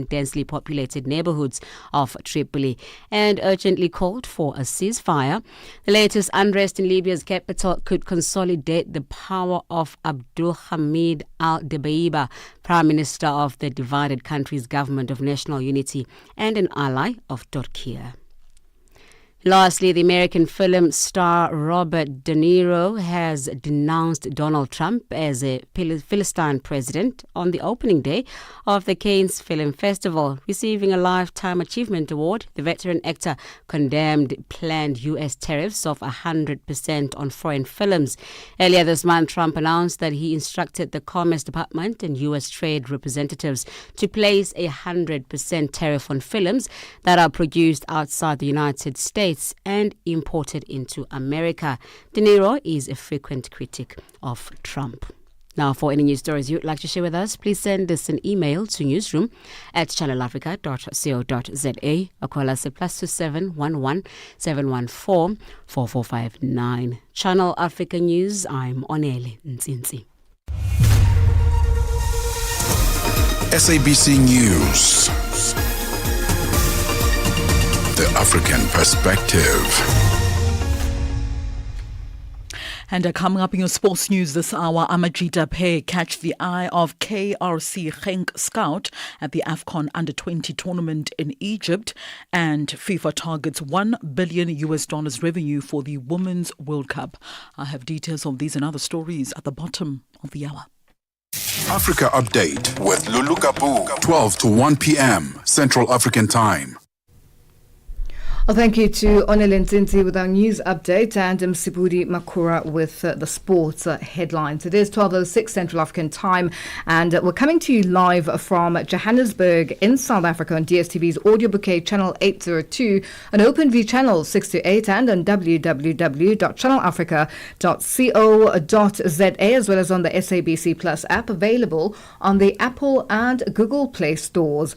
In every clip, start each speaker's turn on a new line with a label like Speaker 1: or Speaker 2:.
Speaker 1: in densely populated neighborhoods of Tripoli and urgently called for a ceasefire. The latest unrest in Libya's capital could consolidate the power of Abdul Hamid al-Debeiba, Prime Minister of the divided country's government of national unity and an ally of Turkey. Lastly, the American film star Robert De Niro has denounced Donald Trump as a Philistine president on the opening day of the Cannes Film Festival. Receiving a Lifetime Achievement Award, the veteran actor condemned planned U.S. tariffs of 100% on foreign films. Earlier this month, Trump announced that he instructed the Commerce Department and U.S. trade representatives to place a 100% tariff on films that are produced outside the United States and imported into America. De Niro is a frequent critic of Trump. Now, for any news stories you'd like to share with us, please send us an email to newsroom@channelafrica.co.za or call us at +27 11 714 4459. Channel Africa News, I'm Onele Ntsinzi.
Speaker 2: SABC News. The African Perspective.
Speaker 3: And coming up in your sports news this hour, Amajita Pay catch the eye of KRC Genk scout at the AFCON Under-20 tournament in Egypt, and FIFA targets $1 billion revenue for the Women's World Cup. I have details of these and other stories at the bottom of the hour.
Speaker 2: Africa Update with Lulu Gaboo, 12 to 1 p.m. Central African Time.
Speaker 4: Well, thank you to Onele Ntsinzi with our news update and Msibudi Makura with the sports headlines. It is 12:06 Central African Time, and we're coming to you live from Johannesburg in South Africa on DSTV's Audio Bouquet Channel 802, on OpenView Channel 628, and on www.channelafrica.co.za, as well as on the SABC Plus app, available on the Apple and Google Play stores.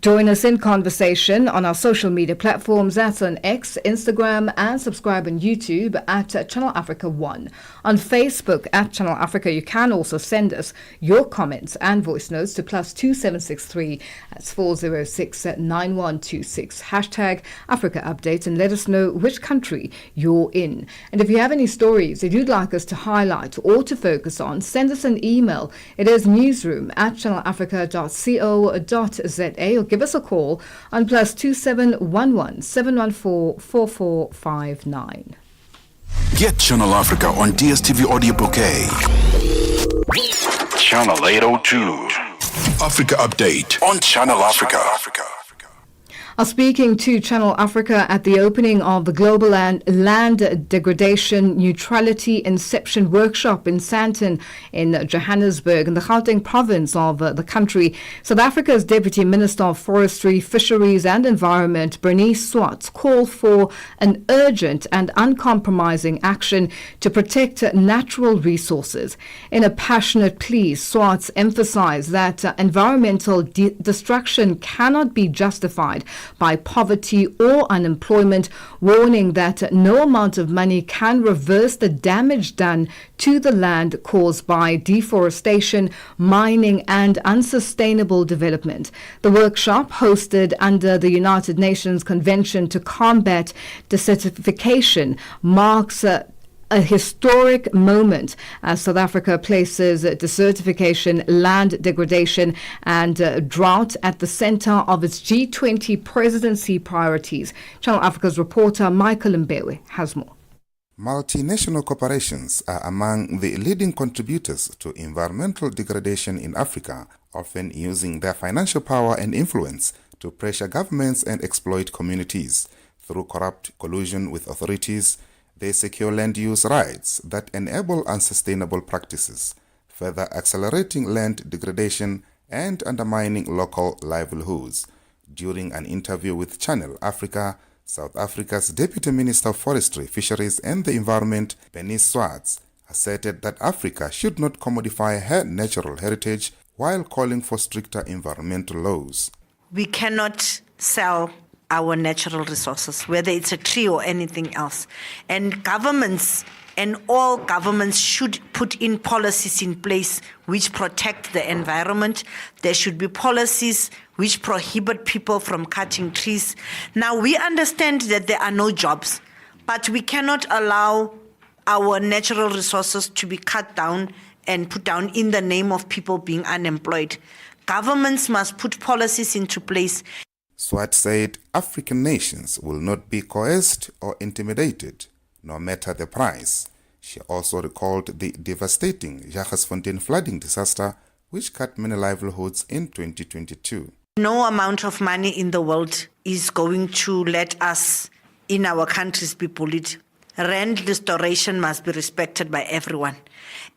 Speaker 4: Join us in conversation on our social media platforms. That's on X, Instagram, and subscribe on YouTube at Channel Africa 1. On Facebook at Channel Africa, you can also send us your comments and voice notes to +2763. That's 406 9126. Hashtag Africa Update, and let us know which country you're in. And if you have any stories that you'd like us to highlight or to focus on, send us an email. It is newsroom@channelafrica.co.za, or give us a call on +2711 714 4459.
Speaker 2: Get Channel Africa on DSTV Audio Bouquet. Channel 802. Africa Update on Channel Africa.
Speaker 4: Speaking to Channel Africa at the opening of the Global Land Degradation Neutrality Inception Workshop in Sandton in Johannesburg, in the Gauteng province of the country, South Africa's Deputy Minister of Forestry, Fisheries and Environment, Bernice Swartz, called for an urgent and uncompromising action to protect natural resources. In a passionate plea, Swartz emphasized that environmental destruction cannot be justified by poverty or unemployment, warning that no amount of money can reverse the damage done to the land caused by deforestation, mining and unsustainable development. The workshop, hosted under the United Nations Convention to Combat Desertification, marks a historic moment as South Africa places desertification, land degradation and drought at the center of its G20 presidency priorities. Channel Africa's reporter Michael Mbewe has more.
Speaker 5: Multinational corporations are among the leading contributors to environmental degradation in Africa, often using their financial power and influence to pressure governments and exploit communities. Through corrupt collusion with authorities, they secure land use rights that enable unsustainable practices, further accelerating land degradation and undermining local livelihoods. During an interview with Channel Africa, South Africa's Deputy Minister of Forestry, Fisheries and the Environment, Bernice Swartz, asserted that Africa should not commodify her natural heritage while calling for stricter environmental laws.
Speaker 6: We cannot sell our natural resources, whether it's a tree or anything else. And governments and all governments should put in policies in place which protect the environment. There should be policies which prohibit people from cutting trees. Now, we understand that there are no jobs, but we cannot allow our natural resources to be cut down and put down in the name of people being unemployed. Governments must put policies into place.
Speaker 5: Swart said African nations will not be coerced or intimidated, no matter the price. She also recalled the devastating Jagersfontein flooding disaster, which cut many livelihoods in 2022.
Speaker 6: No amount of money in the world is going to let us in our countries be bullied. Rand restoration must be respected by everyone.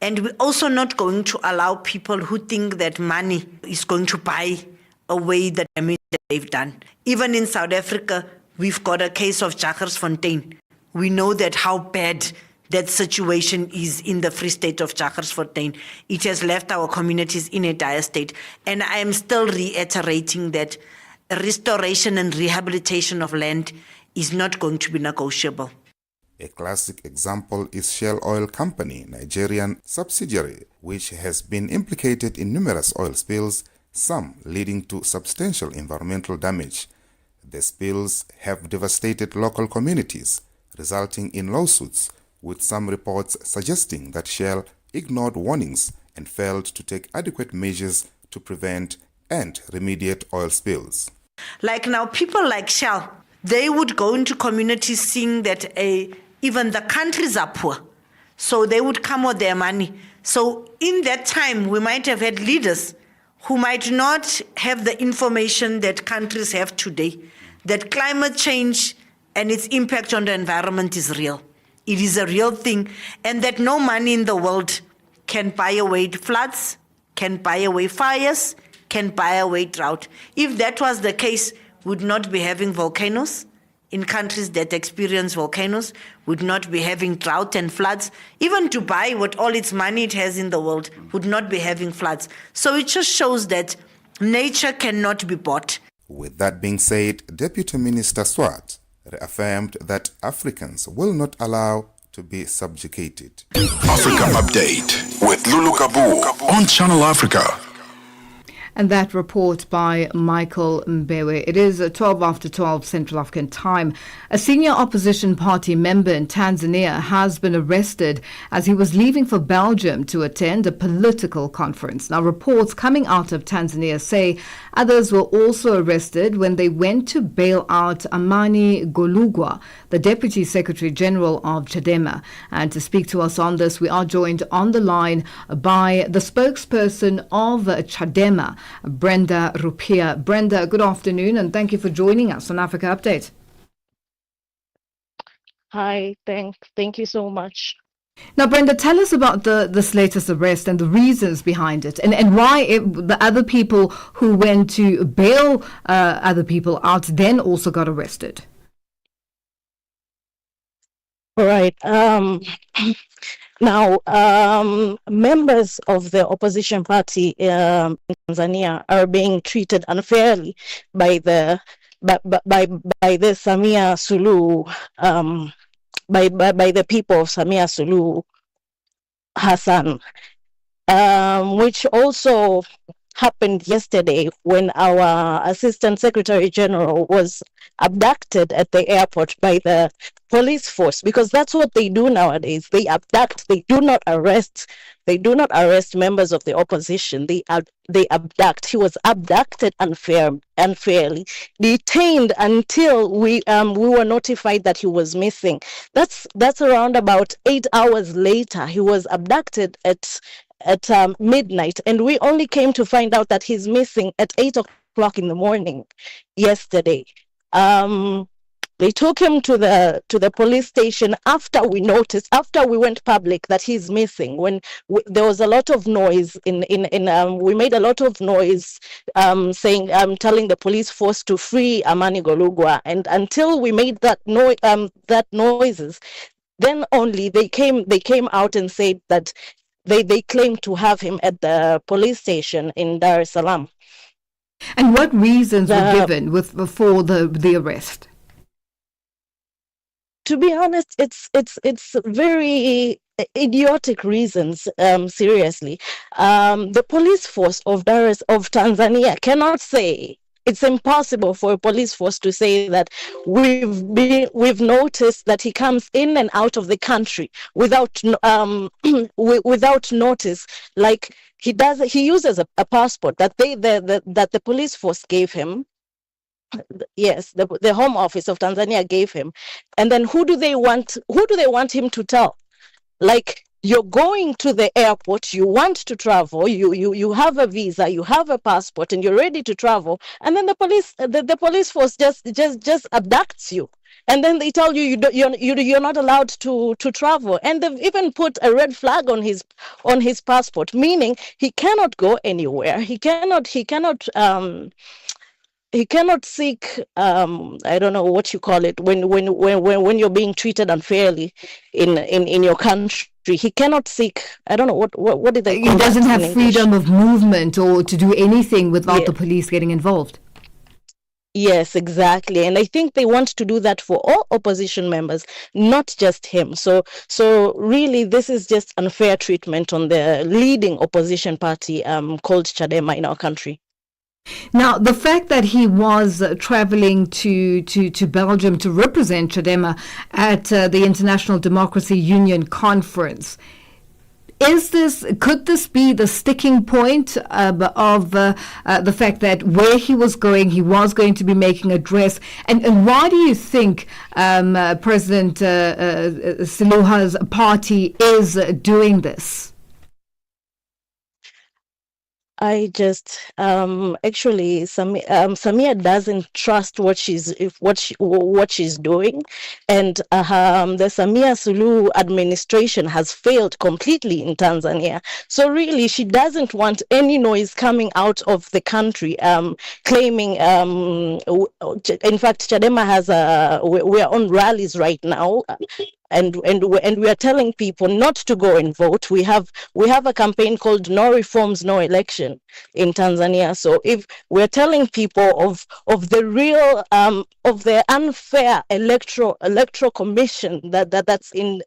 Speaker 6: And we're also not going to allow people who think that money is going to buy away the damage that they've done. Even in South Africa, we've got a case of Jagersfontein. We know that how bad that situation is in the Free State of Jagersfontein. It has left our communities in a dire state. And I am still reiterating that restoration and rehabilitation of land is not going to be negotiable.
Speaker 5: A classic example is Shell Oil Company, Nigerian subsidiary, which has been implicated in numerous oil spills, some leading to substantial environmental damage. The spills have devastated local communities, resulting in lawsuits, with some reports suggesting that Shell ignored warnings and failed to take adequate measures to prevent and remediate oil spills.
Speaker 6: Like now, people like Shell, they would go into communities seeing that even the countries are poor. So they would come with their money. So in that time, we might have had leaders who might not have the information that countries have today, that climate change and its impact on the environment is real. It is a real thing, and that no money in the world can buy away floods, can buy away fires, can buy away drought. If that was the case, we'd not be having volcanoes in countries that experience volcanoes, would not be having drought and floods. Even Dubai, with all its money it has in the world, would not be having floods. So it just shows that nature cannot be bought.
Speaker 5: With that being said, Deputy Minister Swart reaffirmed that Africans will not allow to be subjugated.
Speaker 2: Africa Update with Lulu Gaboo on Channel Africa.
Speaker 4: And that report by Michael Mbewe. It is 12 after 12 Central African time. A senior opposition party member in Tanzania has been arrested as he was leaving for Belgium to attend a political conference. Now, reports coming out of Tanzania say others were also arrested when they went to bail out Amani Golugwa, the Deputy Secretary General of Chadema. And to speak to us on this, we are joined on the line by the spokesperson of Chadema, Brenda Rupia. Brenda, good afternoon, and thank you for joining us on Africa Update.
Speaker 7: Hi, thank you so much.
Speaker 4: Now, Brenda, tell us about this latest arrest and the reasons behind it, and why the other people who went to bail other people out then also got arrested.
Speaker 7: All right. Now, members of the opposition party in Tanzania are being treated unfairly by the Samia Suluhu, by the people of Samia Suluhu Hassan, which also happened yesterday when our Assistant Secretary General was abducted at the airport by the police force, because that's what they do nowadays. They abduct. They do not arrest. They do not arrest members of the opposition. They abduct. He was abducted unfairly, detained until we were notified that he was missing. That's around about 8 hours later. He was abducted at midnight, and we only came to find out that he's missing at 8 o'clock in the morning yesterday. They took him to the police station after we went public that he's missing. When there was a lot of noise we made a lot of noise saying telling the police force to free Amani Golugwa, and until we made that noises, then only they came out and said that they claimed to have him at the police station in Dar es Salaam.
Speaker 4: And what reasons were given for the arrest?
Speaker 7: to be honest, it's very idiotic reasons. Seriously, the police force of Tanzania cannot say. It's impossible for a police force to say that we've noticed that he comes in and out of the country without without notice. Like he uses a passport that that the police force gave him. Yes, the Home Office of Tanzania gave him. And then who do they want him to tell? Like, you're going to the airport, you want to travel, you have a visa, you have a passport, and you're ready to travel, and then the police force just abducts you, and then they tell you you're not allowed to travel, and they've even put a red flag on his passport, meaning he cannot go anywhere. He cannot seek I don't know what you call it when you're being treated unfairly in your country. He cannot seek, I don't know what did they call it.
Speaker 4: He doesn't have
Speaker 7: in
Speaker 4: freedom
Speaker 7: English?
Speaker 4: of movement or to do anything without
Speaker 7: Yeah.
Speaker 4: the police getting involved.
Speaker 7: Yes, exactly. And I think they want to do that for all opposition members, not just him. So really, this is just unfair treatment on the leading opposition party called Chadema in our country.
Speaker 4: Now, the fact that he was traveling to Belgium to represent Chadema at the International Democracy Union conference, could this be the sticking point of the fact that where he was going to be making a address? And why do you think President Suluhu's party is doing this?
Speaker 7: I just actually Samia doesn't trust what she's doing, and the Samia Suluhu administration has failed completely in Tanzania. So really, she doesn't want any noise coming out of the country claiming. In fact, Chadema has we are on rallies right now. And we are telling people not to go and vote. We have a campaign called No Reforms, No Election in Tanzania. So if we're telling people of the real of the unfair electoral commission that's in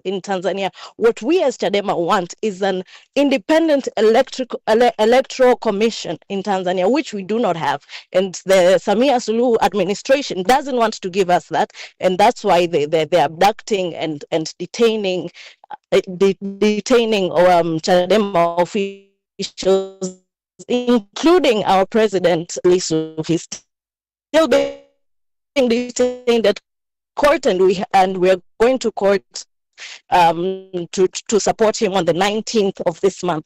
Speaker 7: Tanzania, what we as Chadema want is an independent electoral commission in Tanzania, which we do not have, and the Samia Suluhu administration doesn't want to give us that, and that's why they're abducting and detaining Chadema officials, including our president Lisu. He's still being detained at court, and we're going to court to support him on the 19th of this month.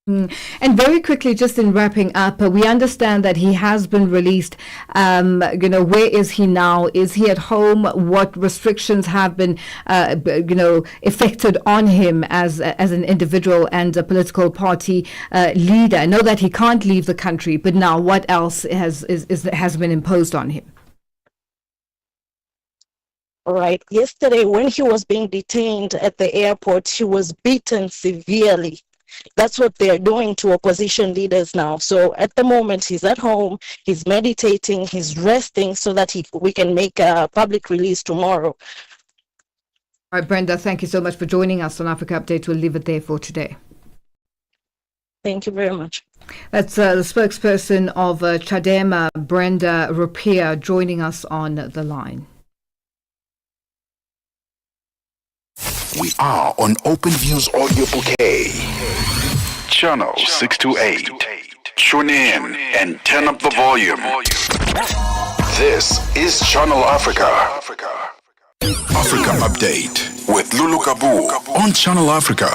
Speaker 4: And very quickly, just in wrapping up, we understand that he has been released. Where is he now? Is he at home? What restrictions have been, affected on him as an individual and a political party leader? I know that he can't leave the country, but now what else has been imposed on him?
Speaker 7: All right. Yesterday, when he was being detained at the airport, he was beaten severely. That's what they're doing to opposition leaders now. So at the moment, he's at home, he's meditating, he's resting so that we can make a public release tomorrow.
Speaker 4: All right, Brenda, thank you so much for joining us on Africa Update. We'll leave it there for today.
Speaker 7: Thank you very much.
Speaker 4: That's the spokesperson of Chadema, Brenda Rupia, joining us on the line.
Speaker 2: We are on OpenView's audio bouquet. Channel 628. Tune in and turn up the volume. This is Channel Africa. Africa Update with Lulu Gaboo on Channel Africa.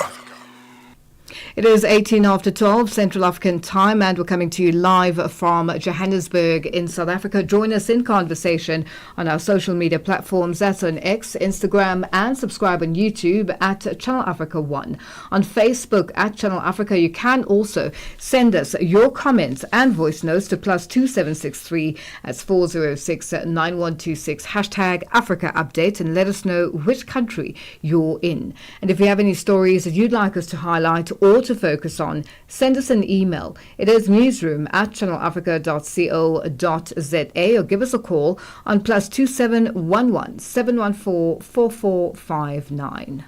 Speaker 4: It is 18 after 12 Central African time, and we're coming to you live from Johannesburg in South Africa. Join us in conversation on our social media platforms. That's on X, Instagram, and subscribe on YouTube at Channel Africa 1. On Facebook at Channel Africa, you can also send us your comments and voice notes to +2763 that's 406 9126 hashtag Africa Update, and let us know which country you're in. And if you have any stories that you'd like us to highlight or more to focus on, send us an email. It is newsroom@channelafrica.co.za or give us a call on +2711 714 4459.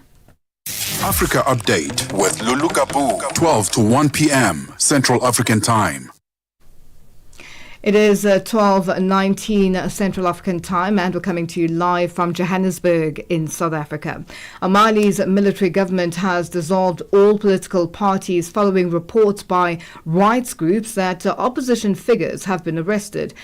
Speaker 2: Africa Update with Lulu Gaboo, 12 to 1 p.m. Central African Time.
Speaker 4: It is 12:19 Central African Time, and we're coming to you live from Johannesburg in South Africa. Mali's military government has dissolved all political parties following reports by rights groups that opposition figures have been arrested.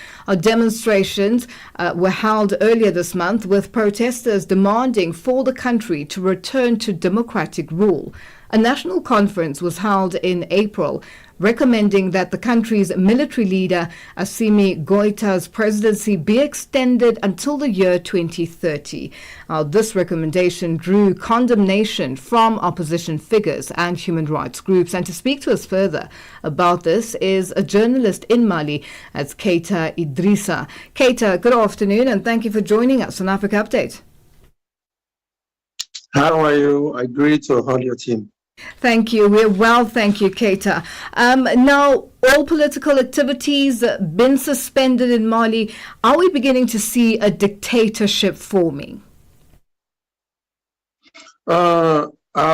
Speaker 4: Demonstrations were held earlier this month, with protesters demanding for the country to return to democratic rule. A national conference was held in April, recommending that the country's military leader Assimi Goita's presidency be extended until the year 2030. This recommendation drew condemnation from opposition figures and human rights groups. And to speak to us further about this is a journalist in Mali, as Keita Idrissa. Keita, good afternoon, and thank you for joining us on Africa Update.
Speaker 8: How are you? I agree to all your team.
Speaker 4: Thank you. We're well, thank you, Keita. Now, all political activities been suspended in Mali. Are we beginning to see a dictatorship forming?
Speaker 8: I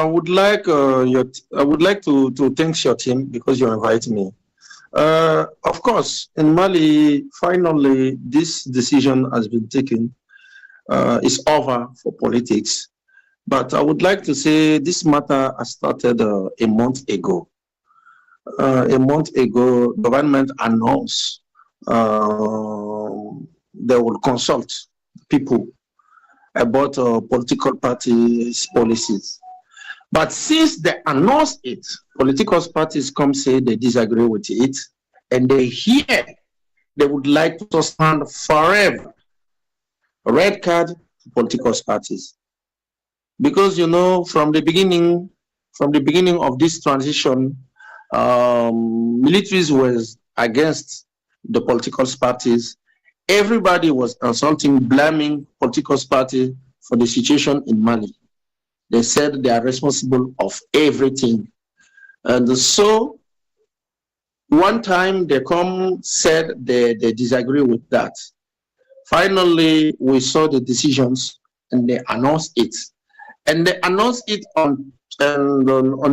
Speaker 8: would like to thank your team because you invited me. Of course, in Mali, finally, this decision has been taken. It's over for politics. But I would like to say this matter has started a month ago. A month ago, government announced they will consult people about political parties' policies. But since they announced it, political parties come say they disagree with it, and they hear they would like to stand forever. A red card to political parties. Because, you know, from the beginning of this transition, militaries was against the political parties. Everybody was insulting, blaming political parties for the situation in Mali. They said they are responsible of everything. And so one time they said they disagree with that. Finally, we saw the decisions and they announced it. And they announced it on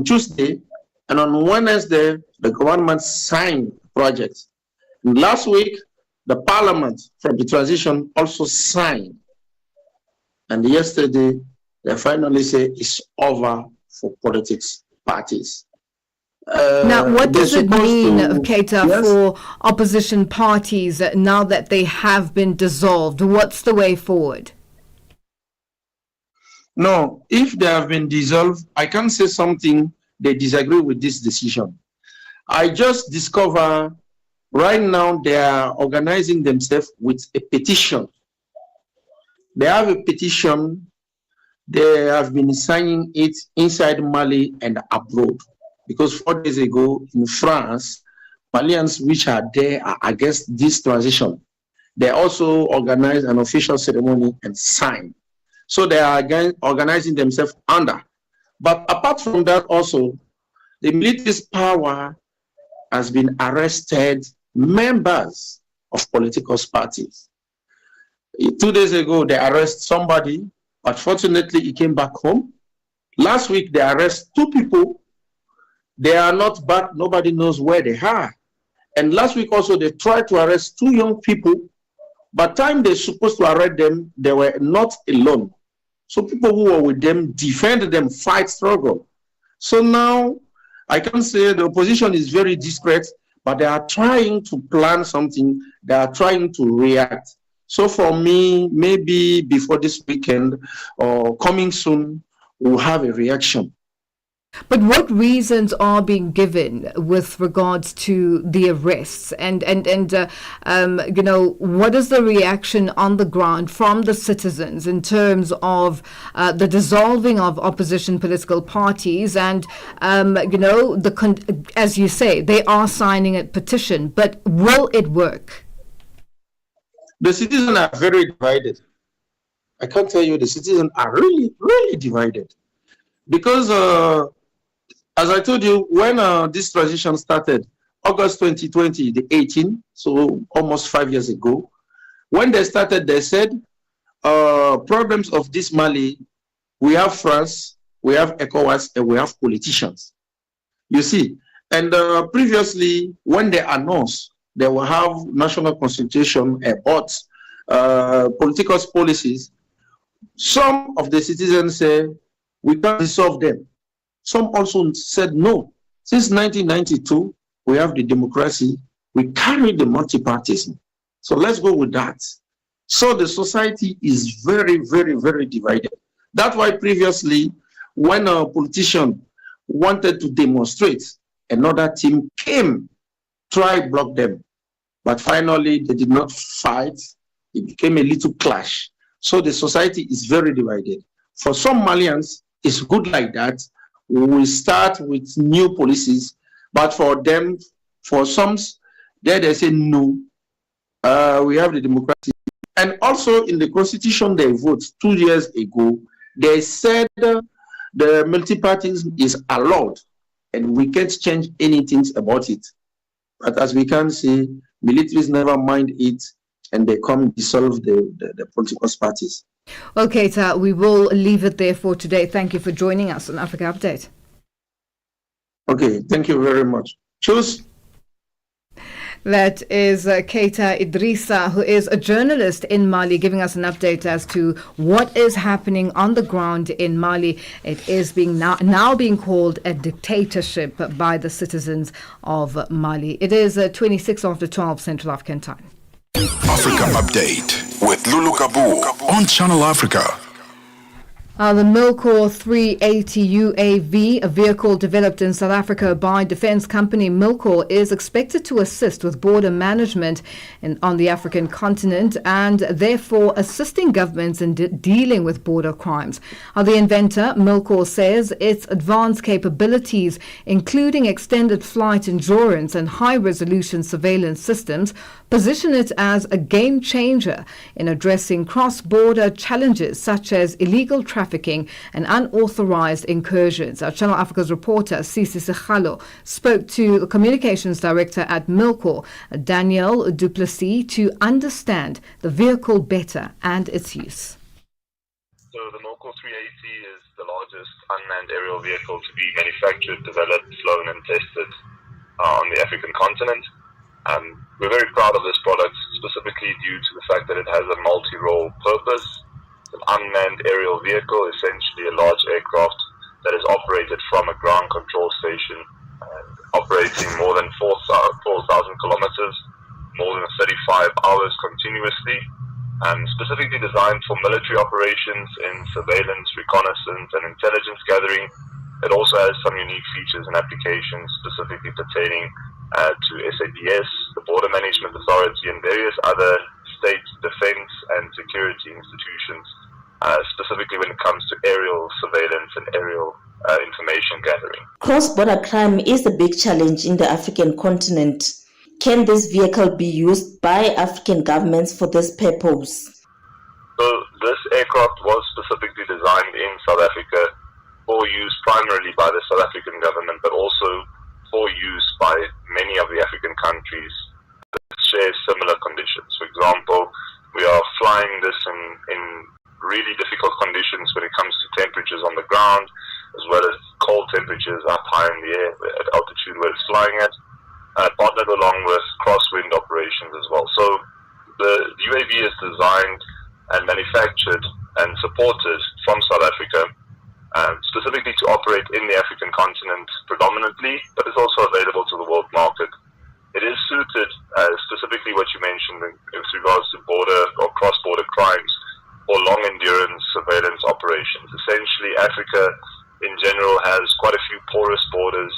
Speaker 8: Tuesday, and on Wednesday, the government signed the project. And last week, the parliament from the transition also signed. And yesterday, they finally say it's over for politics parties.
Speaker 4: Now, what does it mean, Keita,
Speaker 8: yes?
Speaker 4: for opposition parties now that they have been dissolved? What's the way forward?
Speaker 8: No, if they have been dissolved, I can't say something they disagree with this decision. I just discover right now they are organizing themselves with a petition. They have a petition. They have been signing it inside Mali and abroad. Because 4 days ago in France, Malians which are there are against this transition. They also organized an official ceremony and signed. So they are again organizing themselves under. But apart from that also, the military's power has been arrested members of political parties. 2 days ago, they arrested somebody, but fortunately he came back home. Last week, they arrested 2 people. They are not back, nobody knows where they are. And last week also, they tried to arrest 2 young people, but time they're supposed to arrest them, they were not alone. So people who were with them defended them, fight, struggle. So now I can say the opposition is very discreet, but they are trying to plan something. They are trying to react. So for me, maybe before this weekend or coming soon, we'll have a reaction.
Speaker 4: But what reasons are being given with regards to the arrests, and you know, what is the reaction on the ground from the citizens in terms of the dissolving of opposition political parties, and you know, as you say, they are signing a petition, but will it work?
Speaker 8: The citizens are very divided. I can't tell you, the citizens are really, really divided because As I told you, when this transition started, August 2020, the 18, so almost 5 years ago, when they started, they said, problems of this Mali, we have France, we have ECOWAS, and we have politicians. You see, and previously, when they announced they will have national consultation about political policies, some of the citizens say, we can't dissolve them. Some also said, no, since 1992, we have the democracy, we carry the multi-partism. So let's go with that. So the society is very, very, very divided. That's why previously, when a politician wanted to demonstrate, another team came, try block them. But finally, they did not fight. It became a little clash. So the society is very divided. For some Malians, it's good like that. We start with new policies, but for them, for some, they say no. We have the democracy. And also in the constitution they voted 2 years ago, they said the multi-partism is allowed and we can't change anything about it. But as we can see, militaries never mind it and they come dissolve the political parties.
Speaker 4: Well, Keita, we will leave it there for today. Thank you for joining us on Africa Update.
Speaker 8: Okay, thank you very much. Choose.
Speaker 4: That is Keita Idrissa, who is a journalist in Mali, giving us an update as to what is happening on the ground in Mali. It is being now being called a dictatorship by the citizens of Mali. It is 26 after 12 Central African Time.
Speaker 2: Africa Update with Lulu Gaboo on Channel Africa.
Speaker 4: The Milcor 380 UAV, a vehicle developed in South Africa by defense company Milcor, is expected to assist with border management on the African continent and therefore assisting governments in dealing with border crimes. The inventor, Milcor, says its advanced capabilities, including extended flight endurance and high-resolution surveillance systems, position it as a game changer in addressing cross-border challenges such as illegal trafficking and unauthorized incursions. Our Channel Africa's reporter, Sisi Sekhalo, spoke to the communications director at Milcor, Daniel Duplessis, to understand the vehicle better and its use.
Speaker 9: So the Milcor 380 is the largest unmanned aerial vehicle to be manufactured, developed, flown and tested on the African continent. We're very proud of this product, specifically due to the fact that it has a multi-role purpose. It's an unmanned aerial vehicle, essentially a large aircraft that is operated from a ground control station, operating more than 4,000 kilometers, more than 35 hours continuously, specifically designed for military operations in surveillance, reconnaissance, and intelligence gathering. It also has some unique features and applications specifically pertaining to SABS, the Border Management Authority, and various other state defense and security institutions, specifically when it comes to aerial surveillance and aerial information gathering.
Speaker 10: Cross-border crime is a big challenge in the African continent. Can this vehicle be used by African governments for this purpose?
Speaker 9: So this aircraft was specifically designed in South Africa for use primarily by the South African government, but also for use by many of the African countries that share similar conditions. For example, we are flying this in really difficult conditions when it comes to temperatures on the ground, as well as cold temperatures up high in the air at altitude where it's flying at, partnered along with crosswind operations as well. So the UAV is designed and manufactured and supported from South Africa, specifically to operate in the African continent predominantly, but it's also available to the world market. It is suited, specifically what you mentioned with regards to border or cross-border crimes or long-endurance surveillance operations. Essentially, Africa in general has quite a few porous borders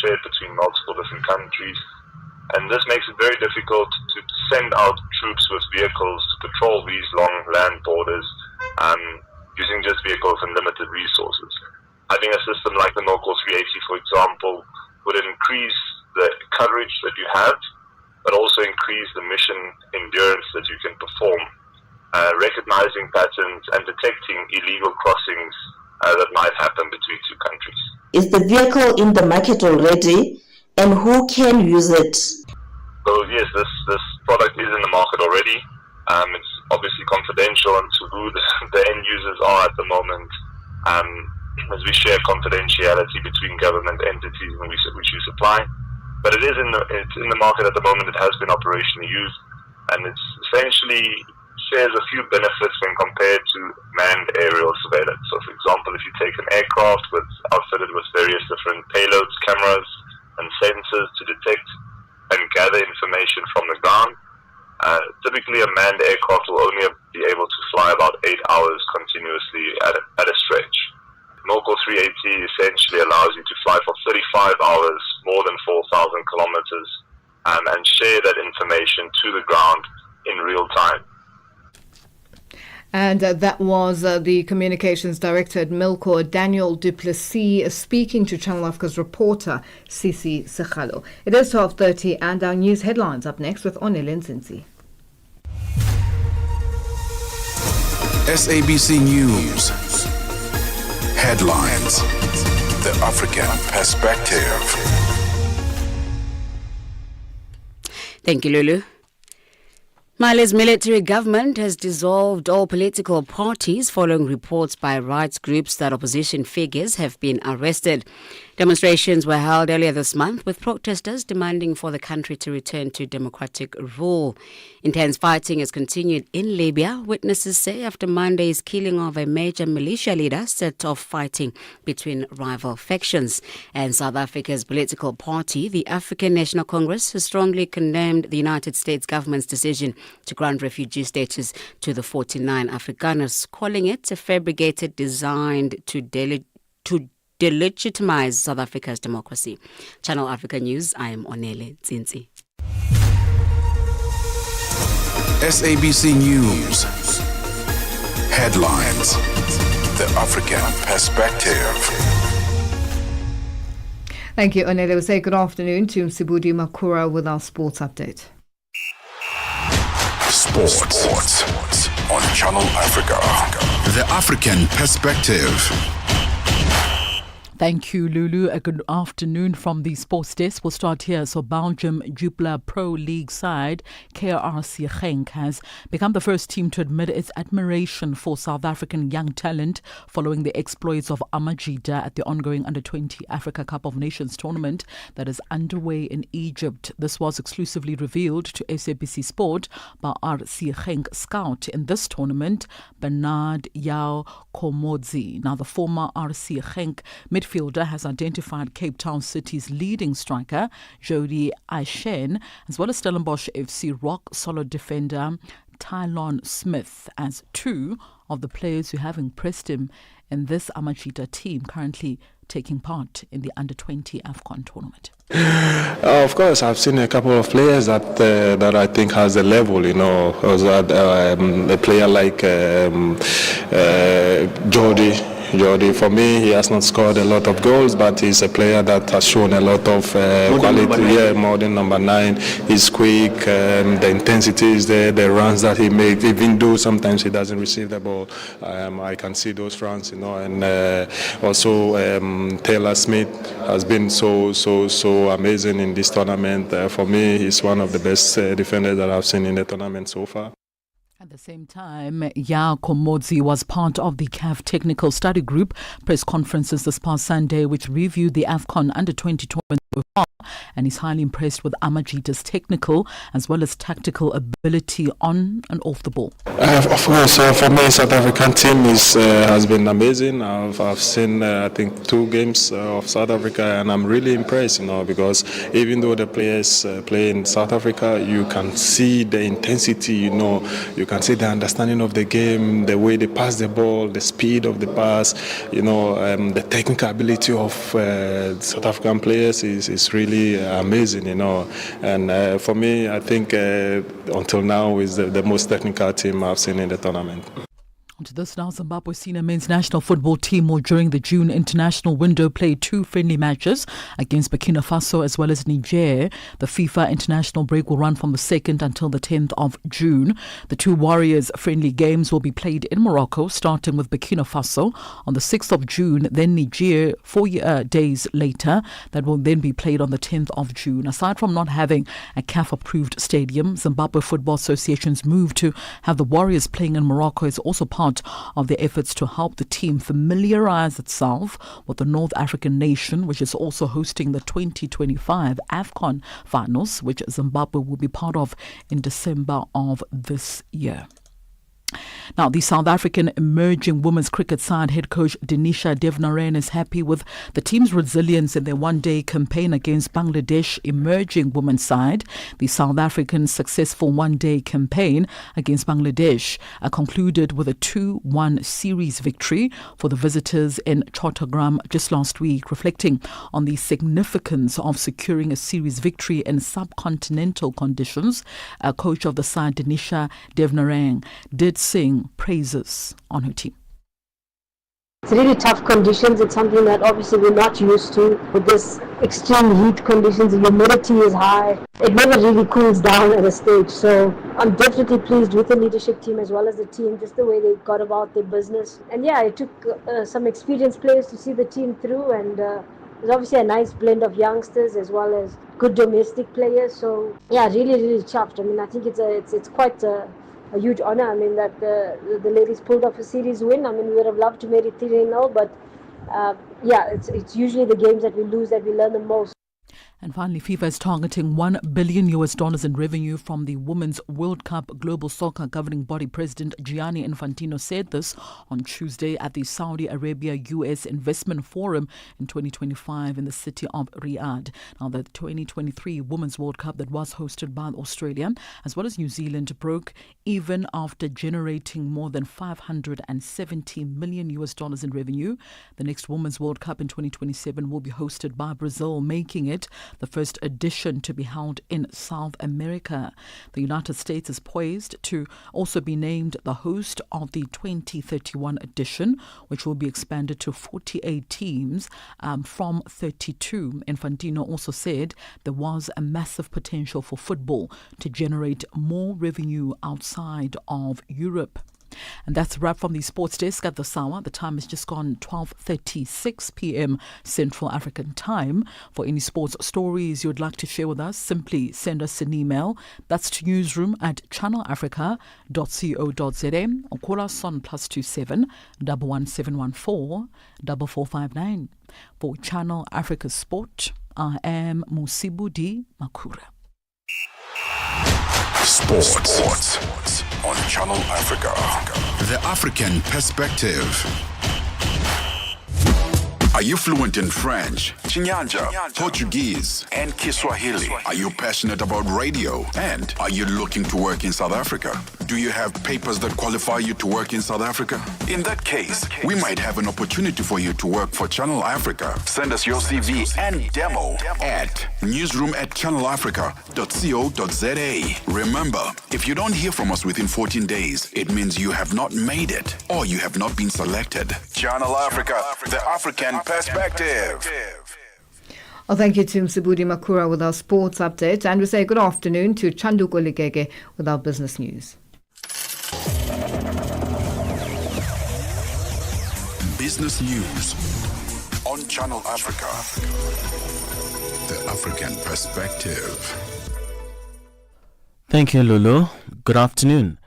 Speaker 9: shared between multiple different countries, and this makes it very difficult to send out troops with vehicles to patrol these long land borders, using just vehicles and limited resources. Having a system like the Milcor 380, for example, would increase the coverage that you have, but also increase the mission endurance that you can perform, recognizing patterns and detecting illegal crossings that might happen between two countries.
Speaker 10: Is the vehicle in the market already, and who can use it?
Speaker 9: So yes, this product is in the market already. It's obviously confidential on to who the end users are at the moment, as we share confidentiality between government entities and which we supply. But it's in the market at the moment. It has been operationally used, and it's essentially shares a few benefits when compared to manned aerial surveillance. So, for example, if you take an aircraft outfitted with various different payloads, cameras, and sensors to detect and gather information from the ground, typically a manned aircraft will only be able to fly about 8 hours continuously at a stretch. Milko 380 essentially allows you to fly for 35 hours, more than 4,000 kilometers, and share that information to the ground in real time.
Speaker 4: And that was the Communications Director at Milko, Daniel Duplessis, speaking to Channel Africa's reporter, Sisi Sekhalo. It is 12:30 and our news headlines up next with Onele Nzinzi.
Speaker 2: SABC News. Headlines. The African Perspective.
Speaker 1: Thank you, Lulu. Mali's military government has dissolved all political parties following reports by rights groups that opposition figures have been arrested. Demonstrations were held earlier this month with protesters demanding for the country to return to democratic rule. Intense fighting has continued in Libya, witnesses say, after Monday's killing of a major militia leader set off fighting between rival factions. And South Africa's political party, the African National Congress, has strongly condemned the United States government's decision to grant refugee status to the 49 Afrikaners, calling it a fabricated designed to delegitimize South Africa's democracy. Channel Africa News, I am Onele Nzinzi.
Speaker 2: SABC News. Headlines. The African Perspective.
Speaker 4: Thank you, Onele. We'll say good afternoon to Msibudi Makura with our sports update.
Speaker 2: Sports on Channel Africa. The African Perspective.
Speaker 3: Thank you, Lulu. A good afternoon from the sports desk. We'll start here. So Belgium Jupiler Pro League side KRC Genk has become the first team to admit its admiration for South African young talent following the exploits of Amajida at the ongoing Under-20 Africa Cup of Nations tournament that is underway in Egypt. This was exclusively revealed to SABC Sport by RC Genk scout in this tournament, Bernard Yao Komodzi. Now, the former RC Genk midfielder has identified Cape Town City's leading striker, Jody Aishen, as well as Stellenbosch FC rock-solid defender Tylon Smith as two of the players who have impressed him in this Amajita team currently taking part in the Under-20 AFCON tournament.
Speaker 11: Of course, I've seen a couple of players that I think has a level, a player like Jordi, for me, he has not scored a lot of goals, but he's a player that has shown a lot of quality. Yeah, more than number 9. He's quick, the intensity is there, the runs that he makes, even though sometimes he doesn't receive the ball. I can see those runs, and also Taylor Smith has been so amazing in this tournament. For me, he's one of the best defenders that I've seen in the tournament so far.
Speaker 3: At the same time, Yao Komodzi was part of the CAF Technical Study Group press conferences this past Sunday, which reviewed the AFCON Under-20 tournament so far, and is highly impressed with Amajita's technical as well as tactical ability on and off the ball.
Speaker 11: Of course, for me, South African team has been amazing. I've seen, I think, 2 games of South Africa, and I'm really impressed, because even though the players play in South Africa, you can see the intensity, you can see the understanding of the game, the way they pass the ball, the speed of the pass, the technical ability of South African players is really amazing, And for me, I think until now is the most technical team I've seen in the tournament.
Speaker 3: To this now, Zimbabwe senior men's national football team will during the June international window play 2 friendly matches against Burkina Faso as well as Niger. The FIFA international break will run from the 2nd until the 10th of June. The 2 Warriors friendly games will be played in Morocco, starting with Burkina Faso on the 6th of June, then Niger 4 days later. That will then be played on the 10th of June. Aside from not having a CAF-approved stadium, Zimbabwe Football Association's move to have the Warriors playing in Morocco is also part of their efforts to help the team familiarize itself with the North African nation, which is also hosting the 2025 AFCON finals, which Zimbabwe will be part of in December of this year. Now, the South African emerging women's cricket side head coach Denisha Devnarayan is happy with the team's resilience in their one-day campaign against Bangladesh emerging women's side. The South African successful one-day campaign against Bangladesh concluded with a 2-1 series victory for the visitors in Chattogram just last week, reflecting on the significance of securing a series victory in subcontinental conditions. Coach of the side, Denisha Devnarayan, did sing praises on her team.
Speaker 12: It's really tough conditions. It's something that obviously we're not used to. With this extreme heat conditions, the humidity is high. It never really cools down at a stage. So I'm definitely pleased with the leadership team as well as the team, just the way they got about their business. And yeah, it took some experienced players to see the team through, and there's obviously a nice blend of youngsters as well as good domestic players. So yeah, really chuffed. I mean, I think it's quite a huge honor. I mean, that the ladies pulled off a series win. I mean, we would have loved to make it 3-0, but yeah, it's usually the games that we lose that we learn the most.
Speaker 3: And finally, FIFA is targeting $1 billion in revenue from the Women's World Cup. Global Soccer governing body president Gianni Infantino said this on Tuesday at the Saudi Arabia-US Investment Forum in 2025 in the city of Riyadh. Now, the 2023 Women's World Cup that was hosted by Australia as well as New Zealand broke even after generating more than $570 million in revenue. The next Women's World Cup in 2027 will be hosted by Brazil, making it the first edition to be held in South America. The United States is poised to also be named the host of the 2031 edition, which will be expanded to 48 teams from 32. Infantino also said there was a massive potential for football to generate more revenue outside of Europe. And that's a wrap from the sports desk at the hour. The time has just gone 12:36 p.m. Central African time. For any sports stories you'd like to share with us, simply send us an email. That's to newsroom@channelafrica.co.za or call us on +27 11714 4459. For Channel Africa Sport, I am Musibudi Makura.
Speaker 2: Sports on Channel Africa. The African Perspective. Are you fluent in French, Chinyanja, Portuguese, and Kiswahili? Are you passionate about radio? And are you looking to work in South Africa? Do you have papers that qualify you to work in South Africa? In that case, we might have an opportunity for you to work for Channel Africa. Send us your CV and demo at newsroom@channelafrica.co.za. Remember, if you don't hear from us within 14 days, it means you have not made it or you have not been selected. Channel Africa, the African Perspective.
Speaker 4: Well, thank you to Msibudi Makura with our sports update. And we say good afternoon to Chanduko Ligege with our business news.
Speaker 2: Business news on Channel Africa. The African Perspective.
Speaker 13: Thank you, Lulu. Good afternoon.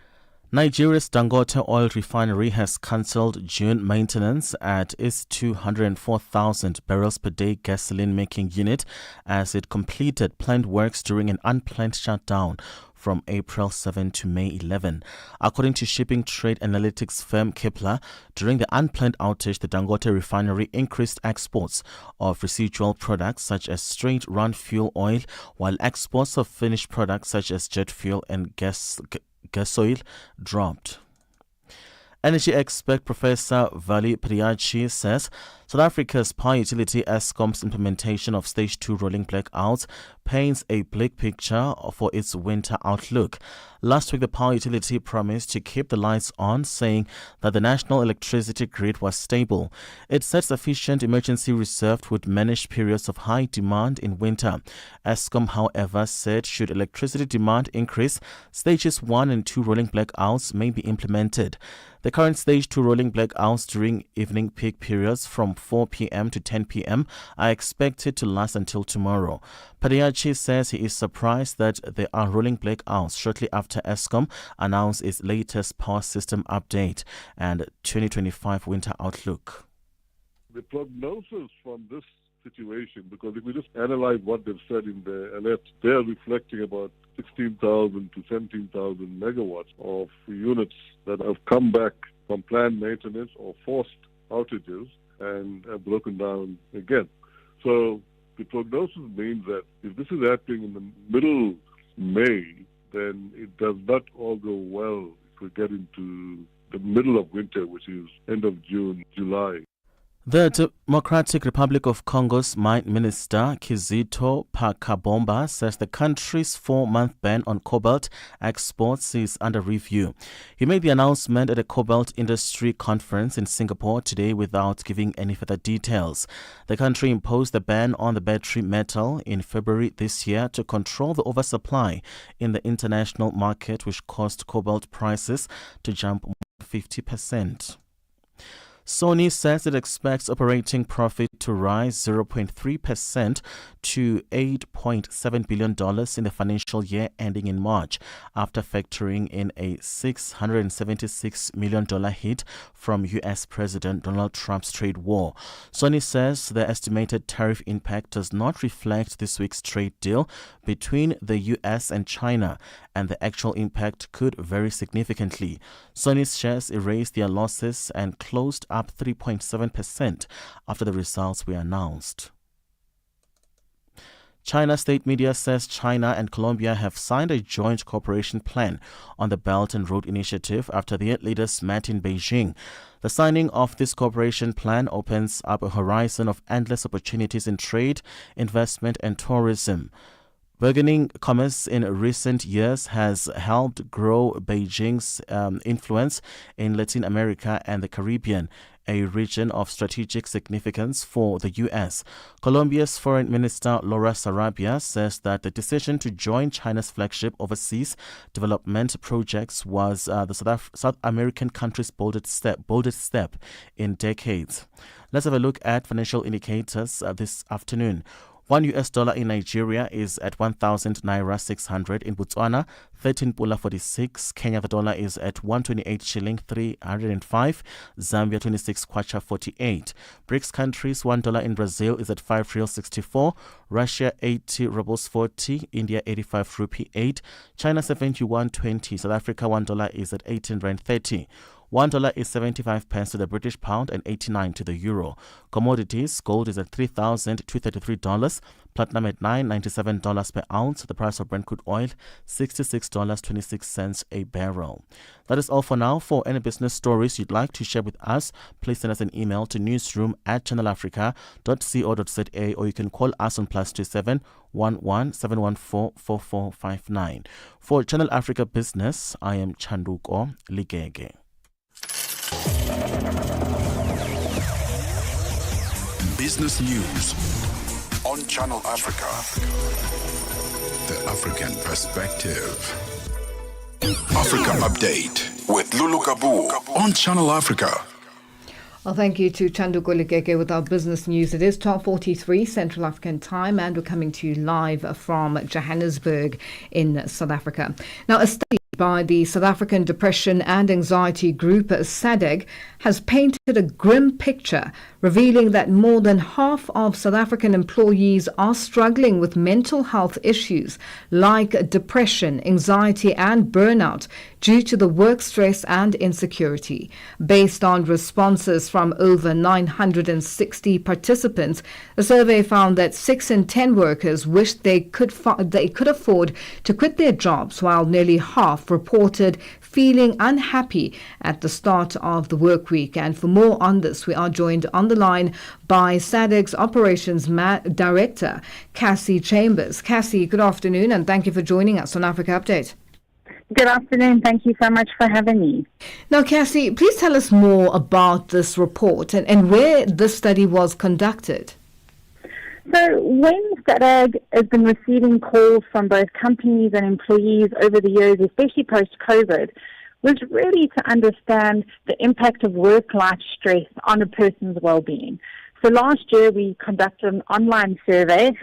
Speaker 13: Nigeria's Dangote oil refinery has cancelled June maintenance at its 204,000 barrels per day gasoline making unit as it completed planned works during an unplanned shutdown from April 7 to May 11. According to shipping trade analytics firm Kepler, during the unplanned outage, the Dangote refinery increased exports of residual products such as straight-run fuel oil, while exports of finished products such as jet fuel and gasoil dropped. Energy expert Professor Vali Priyachi says South Africa's power utility Eskom's implementation of Stage 2 rolling blackouts paints a bleak picture for its winter outlook. Last week, the power utility promised to keep the lights on, saying that the national electricity grid was stable. It said sufficient emergency reserve would manage periods of high demand in winter. Eskom, however, said should electricity demand increase, Stages 1 and 2 rolling blackouts may be implemented. The current Stage 2 rolling blackouts during evening peak periods from 4 p.m. to 10 p.m. are expected to last until tomorrow. Padiachi says he is surprised that there are rolling blackouts shortly after Eskom announced its latest power system update and 2025 winter outlook.
Speaker 14: The prognosis from this situation, because if we just analyze what they've said in the alert, they're reflecting about 16,000 to 17,000 megawatts of units that have come back from planned maintenance or forced outages and have broken down again. So the prognosis means that if this is happening in the middle May, then it does not all go well if we get into the middle of winter, which is end of June, July.
Speaker 13: The Democratic Republic of Congo's Mine Minister Kizito Pakabomba says the country's 4-month ban on cobalt exports is under review. He made the announcement at a cobalt industry conference in Singapore today without giving any further details. The country imposed the ban on the battery metal in February this year to control the oversupply in the international market, which caused cobalt prices to jump 50%. Sony says it expects operating profit to rise 0.3% to $8.7 billion in the financial year ending in March, after factoring in a $676 million hit from U.S. President Donald Trump's trade war. Sony says the estimated tariff impact does not reflect this week's trade deal between the U.S. and China, and the actual impact could vary significantly. Sony's shares erased their losses and closed up 3.7% after the results were announced. China state media says China and Colombia have signed a joint cooperation plan on the Belt and Road Initiative after their leaders met in Beijing. The signing of this cooperation plan opens up a horizon of endless opportunities in trade, investment, and tourism. Burgeoning commerce in recent years has helped grow Beijing's influence in Latin America and the Caribbean, a region of strategic significance for the U.S. Colombia's Foreign Minister Laura Sarabia says that the decision to join China's flagship overseas development projects was the South American country's boldest step in decades. Let's have a look at financial indicators this afternoon. $1 in Nigeria is at 1,000 naira 600. In Botswana, 13 pula 46. Kenya, the dollar is at 128 shilling 305. Zambia, 26 kwacha 48. BRICS countries, $1 in Brazil is at 5 real 64. Russia, 80 rubles 40. India, 85 rupee 8. China, 71.20. South Africa, $1 is at 18 rand 30. $1 is 75 pence to the British pound and 89 to the euro. Commodities, gold is at $3,233, platinum at $997 per ounce. The price of Brent crude oil, $66.26 a barrel. That is all for now. For any business stories you'd like to share with us, please send us an email to newsroom@channelafrica.co.za, or you can call us on +27 11 714 4459. For Channel Africa Business, I am Chanduko Ligege.
Speaker 2: Business news on Channel Africa. The African perspective. Africa Update with Lulu Gaboo on Channel Africa.
Speaker 4: Well, thank you to Chandu Goligege with our business news. It is 12:43 Central African time, and we're coming to you live from Johannesburg in South Africa. Now, a study by the South African Depression and Anxiety Group, SADAG, has painted a grim picture, revealing that more than half of South African employees are struggling with mental health issues like depression, anxiety and burnout due to the work stress and insecurity. Based on responses from over 960 participants, the survey found that 6 in 10 workers wished they could afford to quit their jobs, while nearly half reported feeling unhappy at the start of the work week. And for more on this, we are joined on the line by SADC's Operations Director, Cassie Chambers. Cassie, good afternoon, and thank you for joining us on Africa Update.
Speaker 15: Good afternoon. Thank you so much for having me.
Speaker 4: Now, Cassie, please tell us more about this report and where this study was conducted.
Speaker 15: So when SADC has been receiving calls from both companies and employees over the years, especially post-COVID, was really to understand the impact of work-life stress on a person's well-being. So last year we conducted an online survey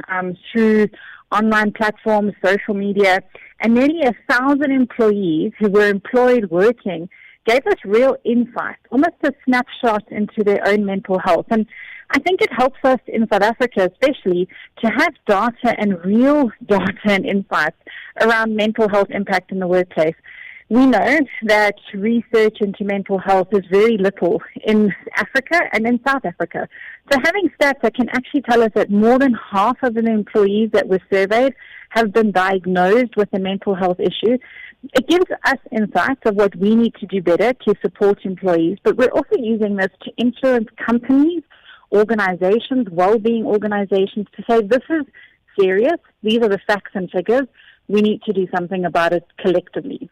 Speaker 15: through online platforms, social media, and nearly 1,000 employees who were employed working gave us real insight, almost a snapshot into their own mental health. And I think it helps us in South Africa especially to have data and real data and insights around mental health impact in the workplace. We know that research into mental health is very little in Africa and in South Africa. So having stats that can actually tell us that more than half of the employees that were surveyed have been diagnosed with a mental health issue, it gives us insights of what we need to do better to support employees. But we're also using this to influence companies, organizations, well-being organizations, to say this is serious, these are the facts and figures, we need to do something about it collectively.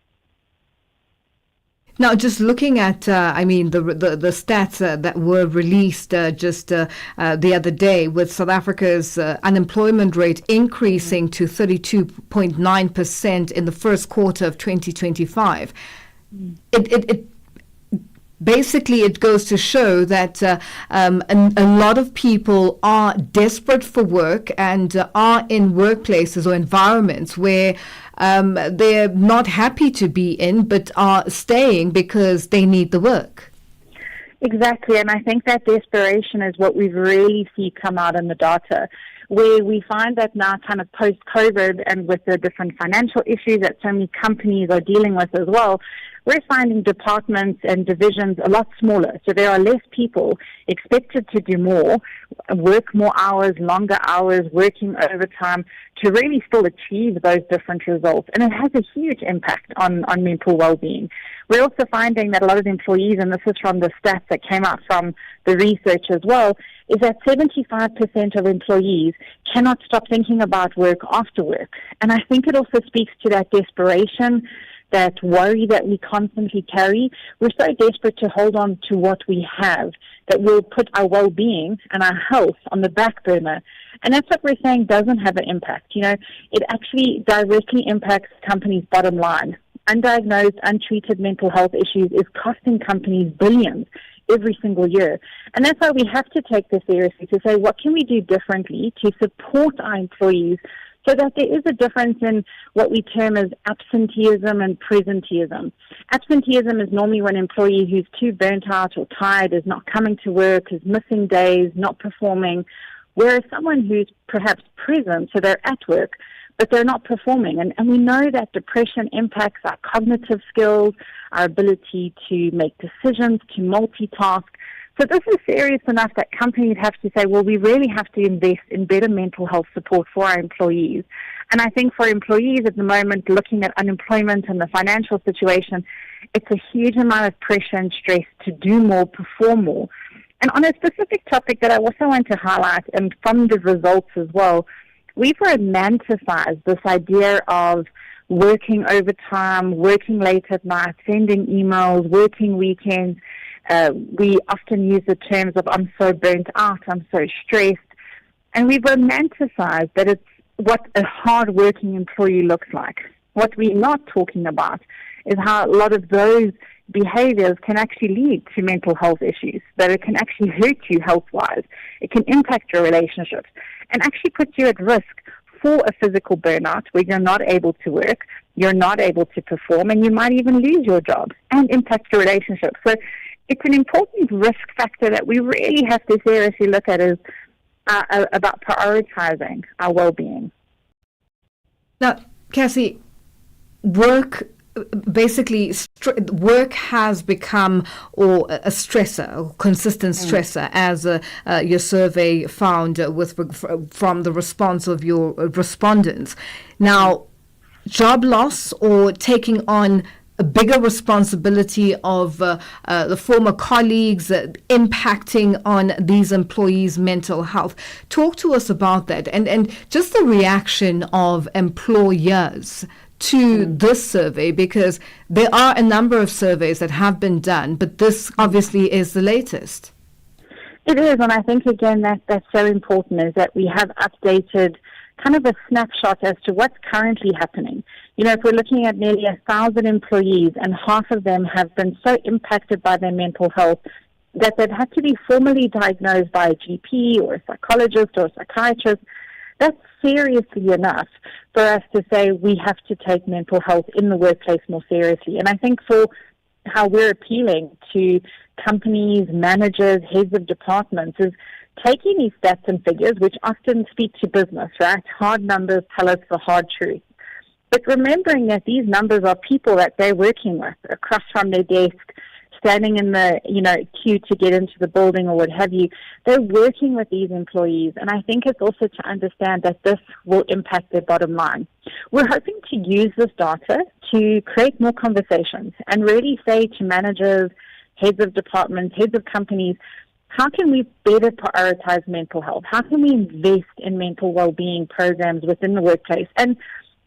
Speaker 4: Now, just looking at, the stats that were released just the other day, with South Africa's unemployment rate increasing to 32.9% in the first quarter of 2025, basically, it goes to show that a lot of people are desperate for work and are in workplaces or environments where they're not happy to be in, but are staying because they need the work.
Speaker 15: Exactly, and I think that desperation is what we really see come out in the data, where we find that now kind of post-COVID and with the different financial issues that so many companies are dealing with as well, we're finding departments and divisions a lot smaller. So there are less people expected to do more, work more hours, longer hours, working overtime to really still achieve those different results. And it has a huge impact on mental well-being. We're also finding that a lot of employees, and this is from the stats that came out from the research as well, is that 75% of employees cannot stop thinking about work after work. And I think it also speaks to that desperation, that worry that we constantly carry. We're so desperate to hold on to what we have that we'll put our well-being and our health on the back burner. And that's what we're saying doesn't have an impact. You know, it actually directly impacts companies' bottom line. Undiagnosed, untreated mental health issues is costing companies billions every single year. And that's why we have to take this seriously, to say what can we do differently to support our employees so that there is a difference in what we term as absenteeism and presenteeism. Absenteeism is normally when an employee who's too burnt out or tired is not coming to work, is missing days, not performing, whereas someone who's perhaps present, so they're at work, but they're not performing. And we know that depression impacts our cognitive skills, our ability to make decisions, to multitask. So this is serious enough that companies have to say, well, we really have to invest in better mental health support for our employees. And I think for employees at the moment, looking at unemployment and the financial situation, it's a huge amount of pressure and stress to do more, perform more. And on a specific topic that I also want to highlight, and from the results as well, we've romanticized this idea of working overtime, working late at night, sending emails, working weekends. We often use the terms of I'm so burnt out, I'm so stressed. And we've romanticized that it's what a hard-working employee looks like. What we're not talking about is how a lot of those behaviors can actually lead to mental health issues, that it can actually hurt you health-wise. It can impact your relationships and actually put you at risk for a physical burnout where you're not able to work, you're not able to perform, and you might even lose your job and impact your relationship. So it's an important risk factor that we really have to seriously look at is about prioritizing our well-being.
Speaker 4: Now, Cassie, work basically work has become or a stressor, or consistent stressor, as your survey found from the response of your respondents. Now, job loss or taking on a bigger responsibility of the former colleagues impacting on these employees' mental health. Talk to us about that and just the reaction of employers to this survey, because there are a number of surveys that have been done, but this obviously is the latest.
Speaker 15: It is, and I think again that's so important, is that we have updated kind of a snapshot as to what's currently happening. You know, if we're looking at nearly 1,000 employees and half of them have been so impacted by their mental health that they've had to be formally diagnosed by a GP or a psychologist or a psychiatrist, that's seriously enough for us to say we have to take mental health in the workplace more seriously. And I think for how we're appealing to companies, managers, heads of departments is taking these stats and figures, which often speak to business, right? Hard numbers tell us the hard truth. But remembering that these numbers are people that they're working with across from their desk, standing in the, queue to get into the building or what have you. They're working with these employees, and I think it's also to understand that this will impact their bottom line. We're hoping to use this data to create more conversations and really say to managers, heads of departments, heads of companies, how can we better prioritize mental health? How can we invest in mental well-being programs within the workplace? And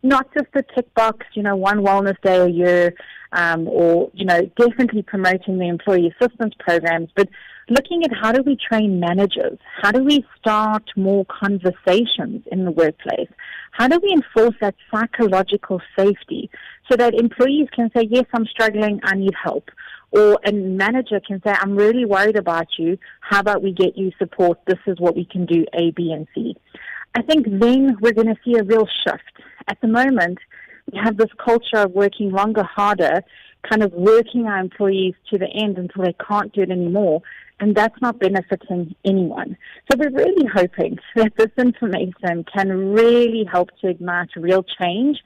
Speaker 15: not just a tick box, one wellness day a year, or definitely promoting the employee assistance programs, but looking at how do we train managers? How do we start more conversations in the workplace? How do we enforce that psychological safety so that employees can say, yes, I'm struggling, I need help. Or a manager can say, I'm really worried about you. How about we get you support? This is what we can do, A, B, and C. I think then we're going to see a real shift. At the moment, we have this culture of working longer, harder, kind of working our employees to the end until they can't do it anymore, and that's not benefiting anyone. So we're really hoping that this information can really help to ignite real change,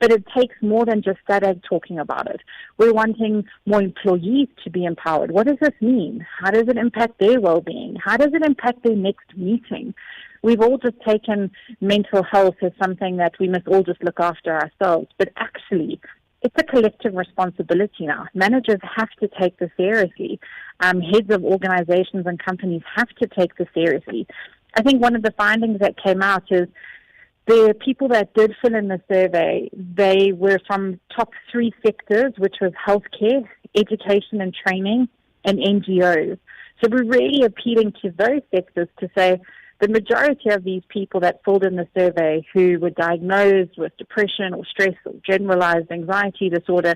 Speaker 15: but it takes more than just SADAG talking about it. We're wanting more employees to be empowered. What does this mean? How does it impact their well-being? How does it impact their next meeting? We've all just taken mental health as something that we must all just look after ourselves, but actually it's a collective responsibility now. Managers have to take this seriously. Heads of organizations and companies have to take this seriously. I think one of the findings that came out is the people that did fill in the survey, they were from top 3 sectors, which was healthcare, education and training, and NGOs. So we're really appealing to those sectors to say the majority of these people that filled in the survey who were diagnosed with depression or stress or generalized anxiety disorder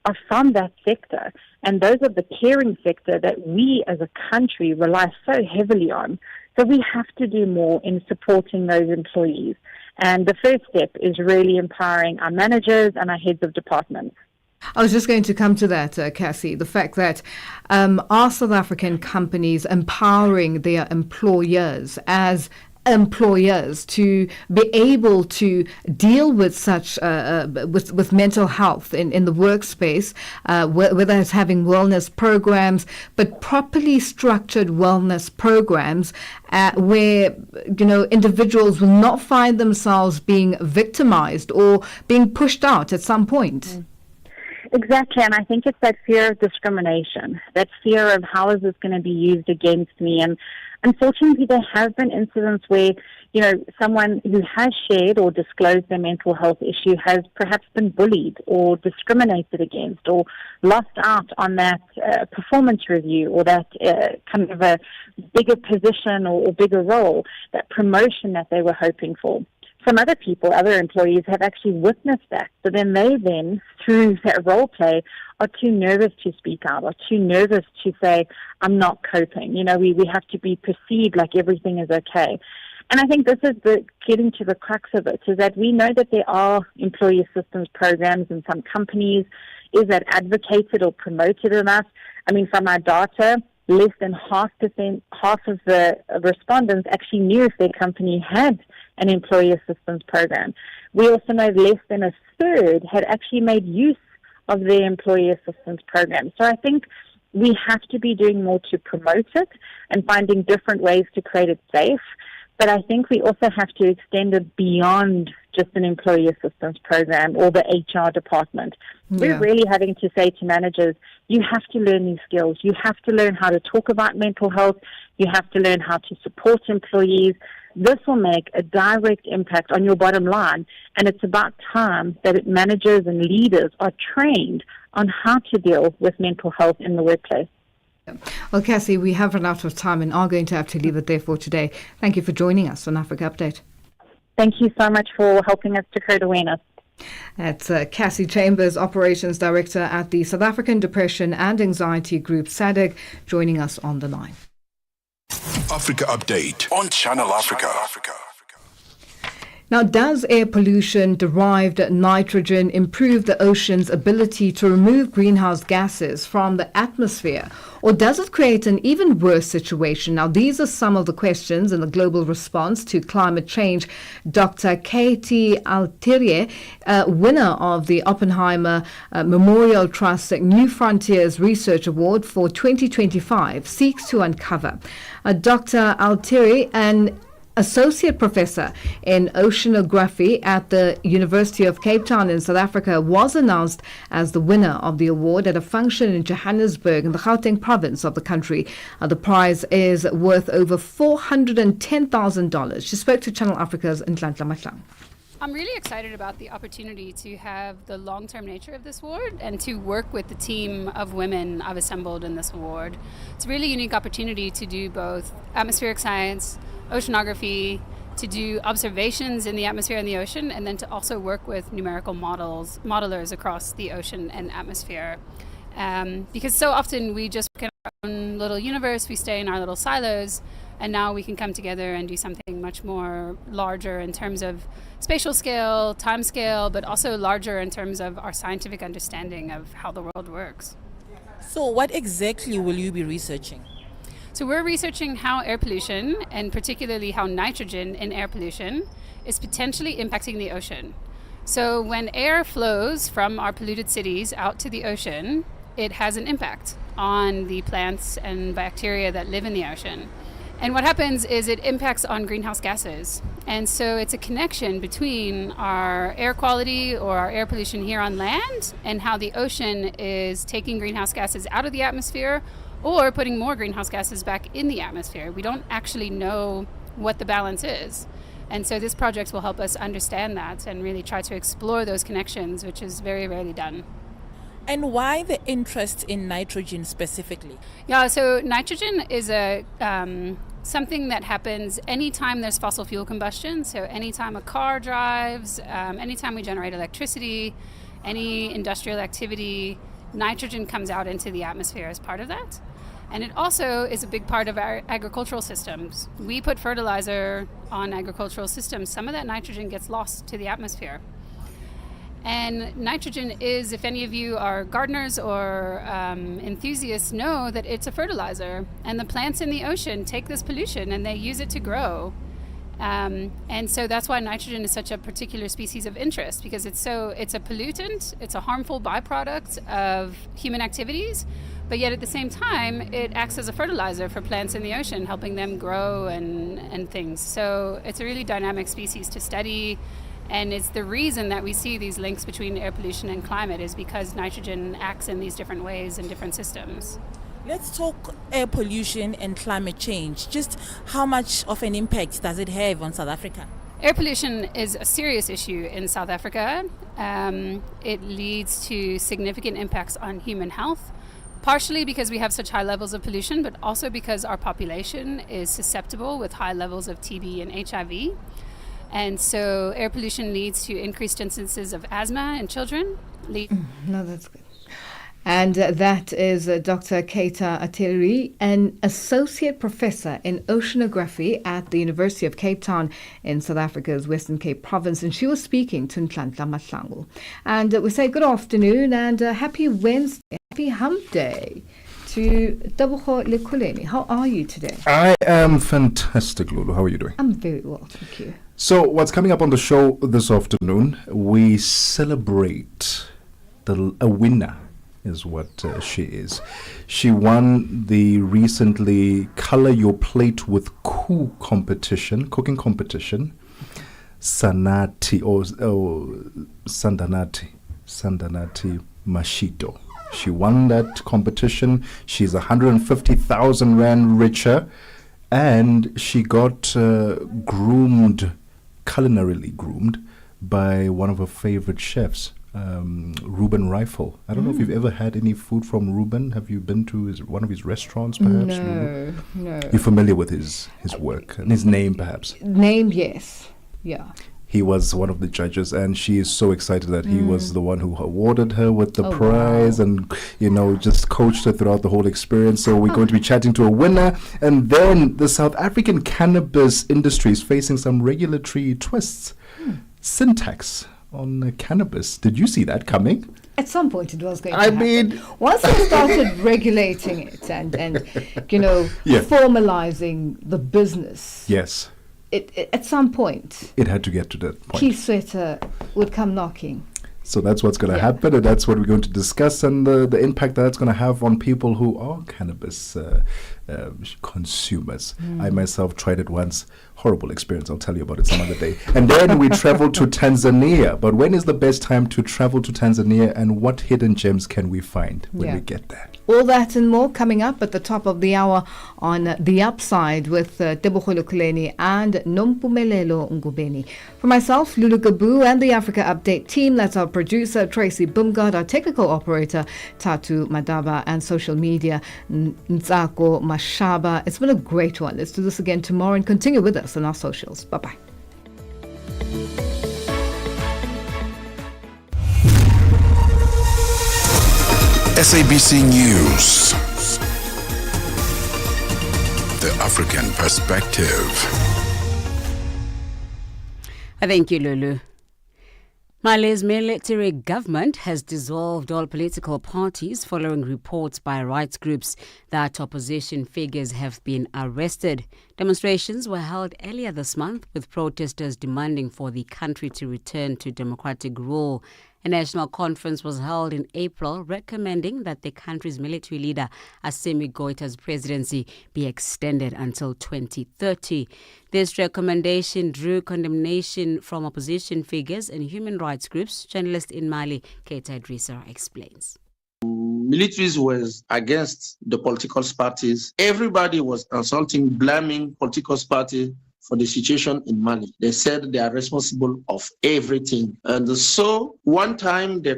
Speaker 15: are from that sector. And those are the caring sector that we as a country rely so heavily on. So we have to do more in supporting those employees. And the first step is really empowering our managers and our heads of departments.
Speaker 4: I was just going to come to that, Cassie, the fact that are South African companies empowering their employers as employers to be able to deal with such with mental health in the workspace, whether it's having wellness programs, but properly structured wellness programs where individuals will not find themselves being victimized or being pushed out at some point.
Speaker 15: Exactly, and I think it's that fear of discrimination, that fear of how is this going to be used against me. And unfortunately, there have been incidents where, someone who has shared or disclosed their mental health issue has perhaps been bullied or discriminated against or lost out on that performance review or that kind of a bigger position or bigger role, that promotion that they were hoping for. Some other people, other employees, have actually witnessed that. So then they through that role play, are too nervous to speak out, or too nervous to say, I'm not coping. We have to be perceived like everything is okay. And I think this is getting to the crux of it, is that we know that there are employee assistance programs in some companies. Is that advocated or promoted enough? I mean, from our data, less than half of the respondents actually knew if their company had an employee assistance program. We also know less than a third had actually made use of their employee assistance program. So I think we have to be doing more to promote it and finding different ways to create it safe. But I think we also have to extend it beyond just an employee assistance program or the HR department.
Speaker 4: Yeah.
Speaker 15: We're really having to say to managers, you have to learn these skills. You have to learn how to talk about mental health. You have to learn how to support employees. This will make a direct impact on your bottom line. And it's about time that managers and leaders are trained on how to deal with mental health in the workplace.
Speaker 4: Well, Cassie, we have run out of time and are going to have to leave it there for today. Thank you for joining us on Africa Update.
Speaker 15: Thank you so much for helping us to create awareness.
Speaker 4: That's Cassie Chambers, Operations Director at the South African Depression and Anxiety Group, SADC, joining us on the line.
Speaker 2: Africa Update on Channel Africa.
Speaker 4: Now, does air pollution-derived nitrogen improve the ocean's ability to remove greenhouse gases from the atmosphere, or does it create an even worse situation? Now, these are some of the questions in the global response to climate change. Dr. Katie Altieri, winner of the Oppenheimer Memorial Trust New Frontiers Research Award for 2025, seeks to uncover. Dr. Altieri, an Associate Professor in Oceanography at the University of Cape Town in South Africa, was announced as the winner of the award at a function in Johannesburg in the Gauteng province of the country. The prize is worth over $410,000. She spoke to Channel Africa's Nhlanhla Mahlang.
Speaker 16: I'm really excited about the opportunity to have the long-term nature of this award and to work with the team of women I've assembled in this award. It's a really unique opportunity to do both atmospheric science, oceanography, to do observations in the atmosphere and the ocean, and then to also work with numerical modelers across the ocean and atmosphere. Because so often we just work in our own little universe, we stay in our little silos, and now we can come together and do something much more larger in terms of spatial scale, time scale, but also larger in terms of our scientific understanding of how the world works.
Speaker 17: So what exactly will you be researching?
Speaker 16: So we're researching how air pollution, and particularly how nitrogen in air pollution, is potentially impacting the ocean. So when air flows from our polluted cities out to the ocean, it has an impact on the plants and bacteria that live in the ocean. And what happens is it impacts on greenhouse gases. And so it's a connection between our air quality or our air pollution here on land and how the ocean is taking greenhouse gases out of the atmosphere or putting more greenhouse gases back in the atmosphere. We don't actually know what the balance is. And so this project will help us understand that and really try to explore those connections, which is very rarely done.
Speaker 17: And why the interest in nitrogen specifically?
Speaker 16: Yeah, so nitrogen is a something that happens anytime there's fossil fuel combustion. So anytime a car drives, anytime we generate electricity, any industrial activity, nitrogen comes out into the atmosphere as part of that. And it also is a big part of our agricultural systems. We put fertilizer on agricultural systems. Some of that nitrogen gets lost to the atmosphere. And nitrogen is, if any of you are gardeners or enthusiasts, know that it's a fertilizer. And the plants in the ocean take this pollution and they use it to grow. And so that's why nitrogen is such a particular species of interest, because it's a pollutant, it's a harmful byproduct of human activities, but yet at the same time, it acts as a fertilizer for plants in the ocean, helping them grow and things. So it's a really dynamic species to study. And it's the reason that we see these links between air pollution and climate is because nitrogen acts in these different ways in different systems.
Speaker 17: Let's talk air pollution and climate change. Just how much of an impact does it have on South Africa?
Speaker 16: Air pollution is a serious issue in South Africa. It leads to significant impacts on human health, partially because we have such high levels of pollution, but also because our population is susceptible with high levels of TB and HIV. And so air pollution leads to increased instances of asthma in children.
Speaker 4: No, that's good. And that is Dr. Keita Ateri, an associate professor in oceanography at the University of Cape Town in South Africa's Western Cape province. And she was speaking to Nhlanhla Mahlang. And we say good afternoon and happy Wednesday, happy hump day to Tabuko Lekuleni. How are you today?
Speaker 18: I am fantastic, Lulu. How are you doing?
Speaker 4: I'm very well, thank you.
Speaker 18: So what's coming up on the show this afternoon, we celebrate a winner is what she is. She won the recently Color Your Plate with cooking competition, Sandanati Mashito. She won that competition. She's 150,000 rand richer, and she got culinarily groomed by one of her favorite chefs, Ruben Rifle. I don't know if you've ever had any food from Ruben. Have you been to one of his restaurants, perhaps?
Speaker 4: No.
Speaker 18: You're familiar with his work and his name, perhaps?
Speaker 4: Name, yes. Yeah.
Speaker 18: He was one of the judges, and she is so excited that he was the one who awarded her with the prize and, just coached her throughout the whole experience. So we're going to be chatting to a winner. And then the South African cannabis industry is facing some regulatory twists. Syntax on cannabis. Did you see that coming?
Speaker 4: At some point it was going to happen. Once they started regulating it and formalizing the business.
Speaker 18: Yes.
Speaker 4: It at some point
Speaker 18: it had to get to that point.
Speaker 4: Keith Sweater would come knocking.
Speaker 18: So that's what's going to happen, and that's what we're going to discuss, and the impact that's going to have on people who are cannabis consumers. I myself tried it once. Horrible experience. I'll tell you about it some other day. And then we travel to Tanzania. But when is the best time to travel to Tanzania, and what hidden gems can we find when we get there?
Speaker 4: All that and more coming up at the top of the hour on The Upside with Tebogo Kuleni and Nompumelelo Ngubeni. For myself, Lulu Gaboo, and the Africa Update team, that's our producer, Tracy Bumgard, our technical operator, Tatu Madaba, and social media, Nzako Mashaba. It's been a great one. Let's do this again tomorrow and continue with us on our socials. Bye-bye.
Speaker 2: SABC News. The African Perspective.
Speaker 1: Thank you, Lulu. Mali's military government has dissolved all political parties following reports by rights groups that opposition figures have been arrested. Demonstrations were held earlier this month with protesters demanding for the country to return to democratic rule. A national conference was held in April recommending that the country's military leader Assimi Goita's presidency be extended until 2030. This recommendation drew condemnation from opposition figures and human rights groups. Journalist in Mali, Keita Idrissa, explains.
Speaker 8: Militaries was against the political parties. Everybody was insulting, blaming political parties for the situation in Mali. They said they are responsible of everything. And so one time they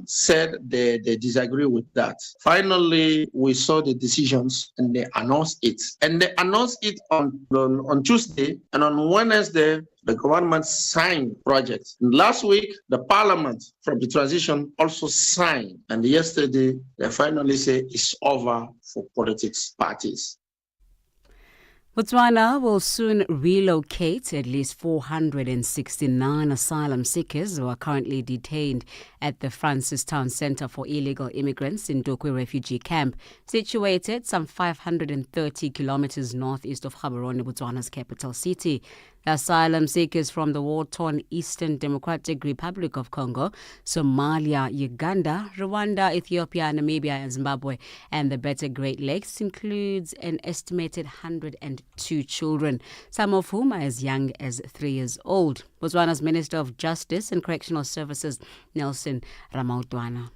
Speaker 8: said they disagree with that. Finally, we saw the decisions and they announced it. And they announced it on Tuesday, and on Wednesday, the government signed projects. And last week, the parliament from the transition also signed. And yesterday, they finally say it's over for politics parties.
Speaker 1: Botswana will soon relocate at least 469 asylum seekers who are currently detained at the Francistown Center for Illegal Immigrants in Dokwe Refugee Camp, situated some 530 kilometers northeast of Gaborone, Botswana's capital city. The asylum seekers from the war-torn Eastern Democratic Republic of Congo, Somalia, Uganda, Rwanda, Ethiopia, Namibia, and Zimbabwe, and the Better Great Lakes includes an estimated 102 children, some of whom are as young as 3 years old. Botswana's Minister of Justice and Correctional Services, Nelson Ramautwana.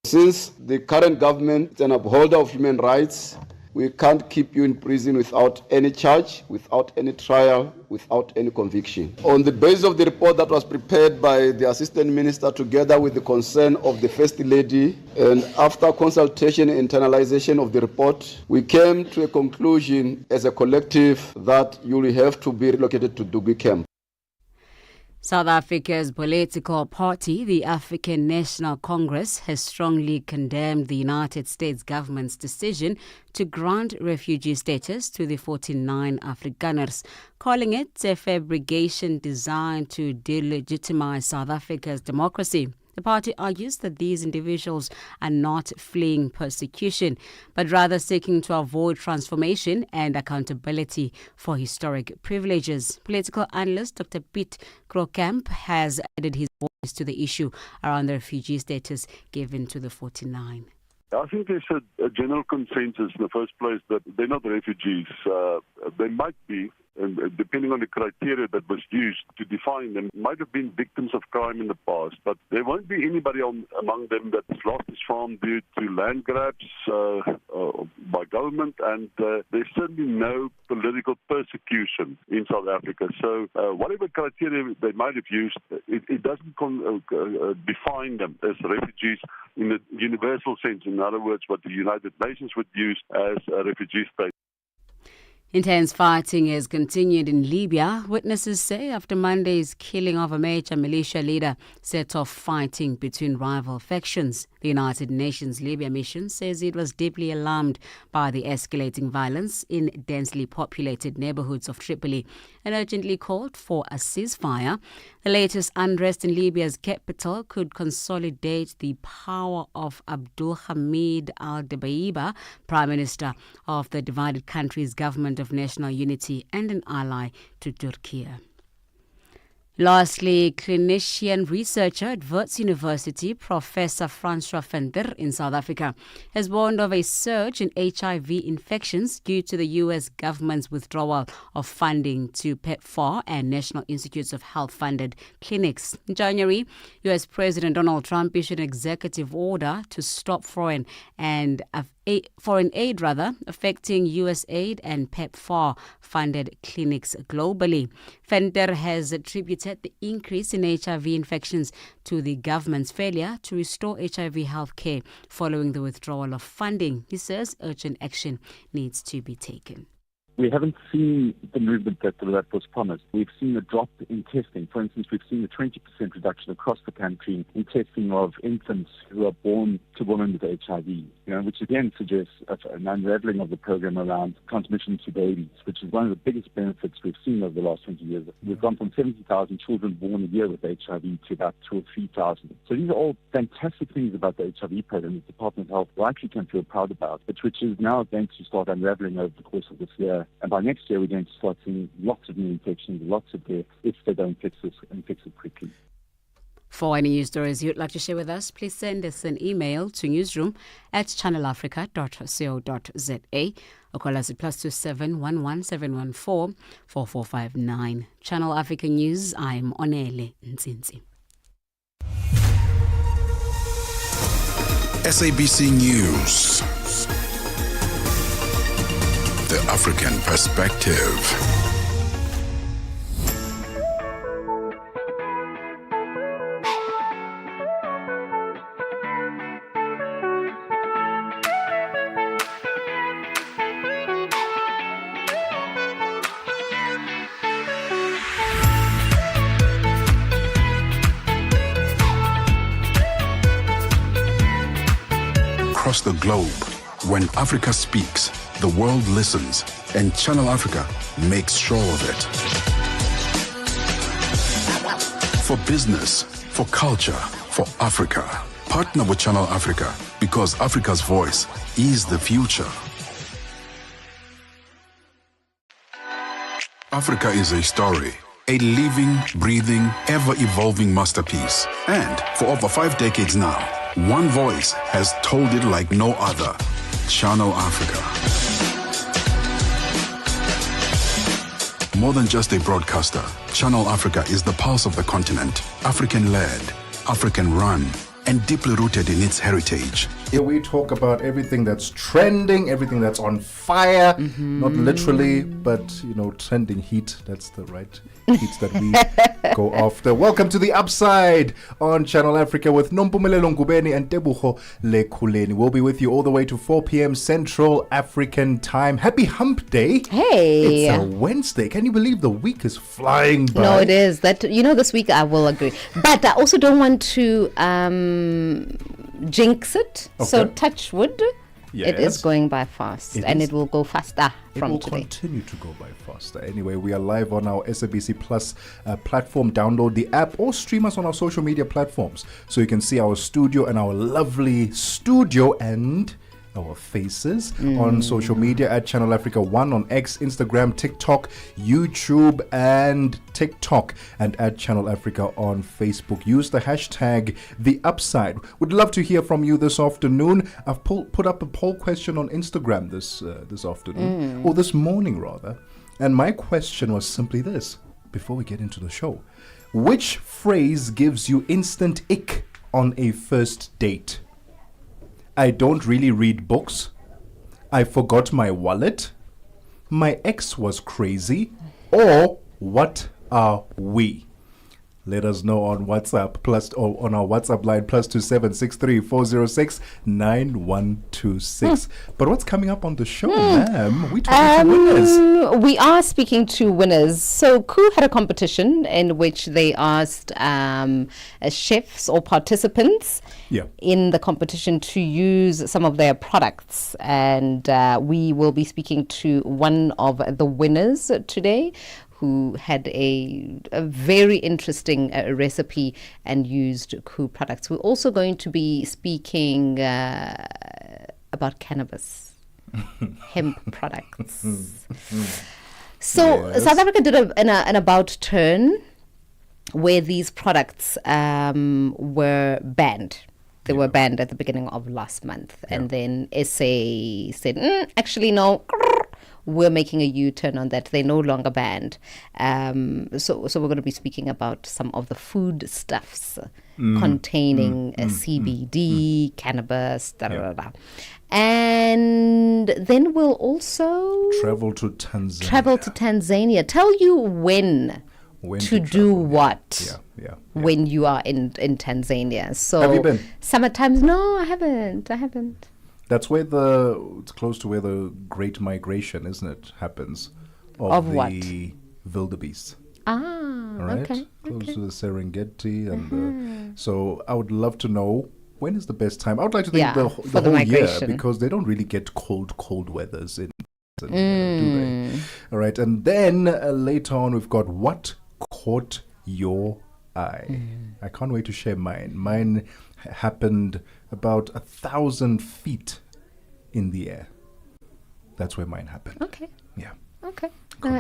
Speaker 19: Since the current government is an upholder of human rights, we can't keep you in prison without any charge, without any trial, without any conviction. On the basis of the report that was prepared by the Assistant Minister together with the concern of the First Lady, and after consultation and internalization of the report, we came to a conclusion as a collective that you will have to be relocated to Dugui camp.
Speaker 1: South Africa's political party, the African National Congress, has strongly condemned the United States government's decision to grant refugee status to the 49 Afrikaners, calling it a fabrication designed to delegitimize South Africa's democracy. The party argues that these individuals are not fleeing persecution, but rather seeking to avoid transformation and accountability for historic privileges. Political analyst Dr. Piet Krokamp has added his voice to the issue around the refugee status given to the 49.
Speaker 14: I think there's a general consensus in the first place that they're not refugees. They might be, and depending on the criteria that was used to define them, might have been victims of crime in the past. But there won't be anybody among them that's lost his farm due to land grabs by government, and there's certainly no political persecution in South Africa. So whatever criteria they might have used, it doesn't define them as refugees in the universal sense. In other words, what the United Nations would use as a refugee state.
Speaker 1: Intense fighting has continued in Libya. Witnesses say after Monday's killing of a major militia leader set off fighting between rival factions. The United Nations Libya mission says it was deeply alarmed by the escalating violence in densely populated neighborhoods of Tripoli and urgently called for a ceasefire. The latest unrest in Libya's capital could consolidate the power of Abdul Hamid al-Dabaiba, Prime Minister of the divided country's government of national unity and an ally to Turkey. Lastly, clinician researcher at Wits University, Professor Francois Venter in South Africa, has warned of a surge in HIV infections due to the U.S. government's withdrawal of funding to PEPFAR and National Institutes of Health-funded clinics. In January, U.S. President Donald Trump issued an executive order to stop foreign aid affecting USAID and PEPFAR-funded clinics globally. Venter has attributed the increase in HIV infections to the government's failure to restore HIV health care following the withdrawal of funding. He says urgent action needs to be taken.
Speaker 20: We haven't seen the movement that was promised. We've seen a drop in testing. For instance, we've seen a 20% reduction across the country in testing of infants who are born to women with HIV, which again suggests an unraveling of the program around transmission to babies, which is one of the biggest benefits we've seen over the last 20 years. We've gone from 70,000 children born a year with HIV to about 2,000 or 3,000. So these are all fantastic things about the HIV program that the Department of Health rightly can feel proud about, but which is now going to start unraveling over the course of this year. And by next year, we're going to start seeing lots of new infections, lots of deaths, if they don't fix this and fix it quickly.
Speaker 1: For any news stories you'd like to share with us, please send us an email to newsroom@channelafrica.co.za or call us at +27 11 714 4459. Channel Africa News, I'm Onele Nzinzi.
Speaker 2: SABC News. The African Perspective. Across the globe, when Africa speaks, the world listens, and Channel Africa makes sure of it. For business, for culture, for Africa, partner with Channel Africa because Africa's voice is the future. Africa is a story, a living, breathing, ever-evolving masterpiece. And for over 5 decades now, one voice has told it like no other. Channel Africa. More than just a broadcaster, Channel Africa is the pulse of the continent, African-led, African-run, and deeply rooted in its heritage.
Speaker 18: Here we talk about everything that's trending, everything that's on fire, not literally, but, trending heat. That's the right heat that we go after. Welcome to The Upside on Channel Africa with Nompumelelo Ngubeni and Tebucho Lekuleni. We'll be with you all the way to 4 p.m. Central African time. Happy Hump Day.
Speaker 21: Hey.
Speaker 18: It's a Wednesday. Can you believe the week is flying by?
Speaker 21: No, it is. This week I will agree. But I also don't want to jinx it. Okay. So touch wood. Yes. It is going by fast, it will go faster from today.
Speaker 18: It will continue to go by faster. Anyway, we are live on our SABC Plus platform. Download the app or stream us on our social media platforms so you can see our studio and our lovely studio and our faces on social media at Channel Africa 1 on X, Instagram, TikTok, YouTube, and TikTok, and at Channel Africa on Facebook. Use the hashtag The Upside. Would love to hear from you this afternoon. I've put up a poll question on Instagram this afternoon, or this morning rather, and my question was simply this: before we get into the show, which phrase gives you instant ick on a first date? I don't really read books. I forgot my wallet. My ex was crazy. Or what are we? Let us know on WhatsApp on our WhatsApp line +276 406 9126. But what's coming up on the show, ma'am? We talking to winners.
Speaker 21: We are speaking to winners. So KU had a competition in which they asked chefs or participants in the competition to use some of their products, and we will be speaking to one of the winners today, who had a very interesting recipe and used KU products. We're also going to be speaking about cannabis, hemp products. So South Africa did an about turn where these products were banned. They were banned at the beginning of last month. And then SA said, actually, no. We're making a U-turn on that. They're no longer banned. So we're going to be speaking about some of the food stuffs containing CBD, cannabis, and then we'll also
Speaker 18: travel to Tanzania.
Speaker 21: Tell you when to do what when you are in Tanzania. So
Speaker 18: have you been?
Speaker 21: Summertime? No, I haven't.
Speaker 18: That's where it's close to where the Great Migration, isn't it, happens?
Speaker 21: Of
Speaker 18: the
Speaker 21: what?
Speaker 18: Wildebeest.
Speaker 21: Right?
Speaker 18: Okay. Close to the Serengeti. And so I would love to know, when is the best time? I would like to think the whole year, because they don't really get cold weathers in do they? All right. And then later on, we've got what caught your eye. I can't wait to share mine. Mine happened about 1,000 feet in the air. That's where mine happened.
Speaker 21: Okay.
Speaker 18: Yeah.
Speaker 21: Okay.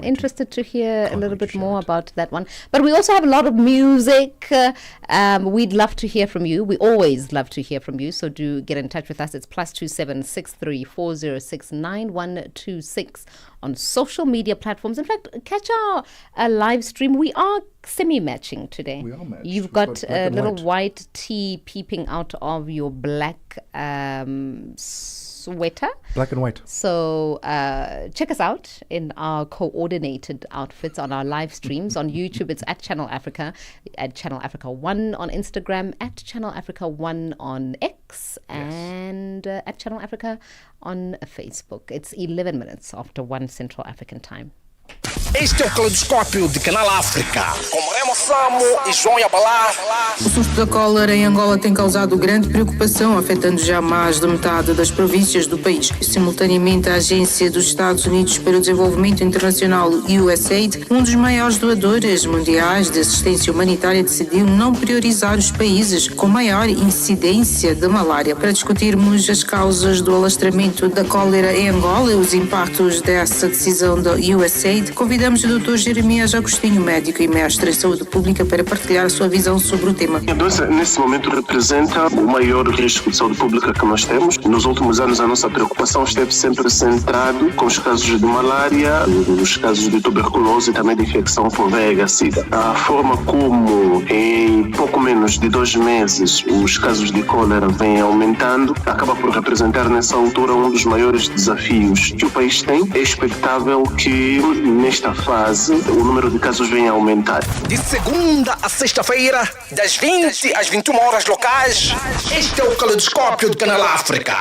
Speaker 21: Interested to hear a little bit more about that one. But we also have a lot of music. We'd love to hear from you. We always love to hear from you. So do get in touch with us. It's +276 406 9126 on social media platforms. In fact, catch our live stream. We are semi-matching today.
Speaker 18: We are matched.
Speaker 21: You've got a little white tee peeping out of your black sweater.
Speaker 18: Black and white.
Speaker 21: So check us out in our coordinated outfits on our live streams. On YouTube, it's at Channel Africa, at Channel Africa 1 on Instagram, at Channel Africa 1 on X, and at Channel Africa on Facebook. It's 11 minutes after 1 Central African time.
Speaker 6: Este é o Caleidoscópio de Canal África, com Remo Samo e João Yabalá.
Speaker 22: O surto da cólera em Angola tem causado grande preocupação, afetando já mais de metade das províncias do país. Simultaneamente, a Agência dos Estados Unidos para o Desenvolvimento Internacional, USAID, um dos maiores doadores mundiais de assistência humanitária, decidiu não priorizar os países com maior incidência de malária. Para discutirmos as causas do alastramento da cólera em Angola e os impactos dessa decisão da USAID, convidamos o Dr. Jeremias Agostinho, médico e mestre em saúde pública, para partilhar a sua visão sobre o tema.
Speaker 23: A doença, nesse momento, representa o maior risco de saúde pública que nós temos. Nos últimos anos, a nossa preocupação esteve sempre centrado com os casos de malária, os casos de tuberculose e também de infecção por VIH-Sida. A forma como, em pouco menos de 2 meses, os casos de cólera vêm aumentando, acaba por representar, nessa altura, um dos maiores desafios que o país tem. É expectável que, nesta fase, o número de casos venha a aumentar.
Speaker 6: De segunda a sexta-feira, das 20 às 21 horas locais, este é o Caleidoscópio de Canal África.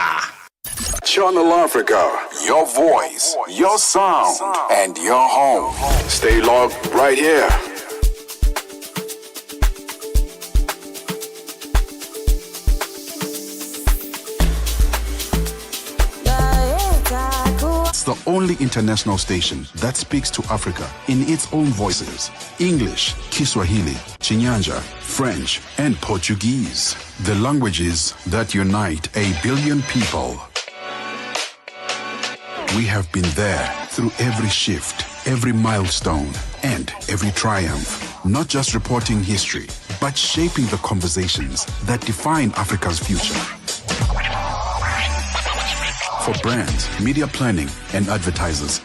Speaker 2: Channel Africa, your voice, your sound, and your home. Stay logged right here. It's the only international station that speaks to Africa in its own voices. English, Kiswahili, Chinyanja, French, and Portuguese. The languages that unite 1 billion people. We have been there through every shift, every milestone, and every triumph. Not just reporting history, but shaping the conversations that define Africa's future. For brands, media planning, and advertisers,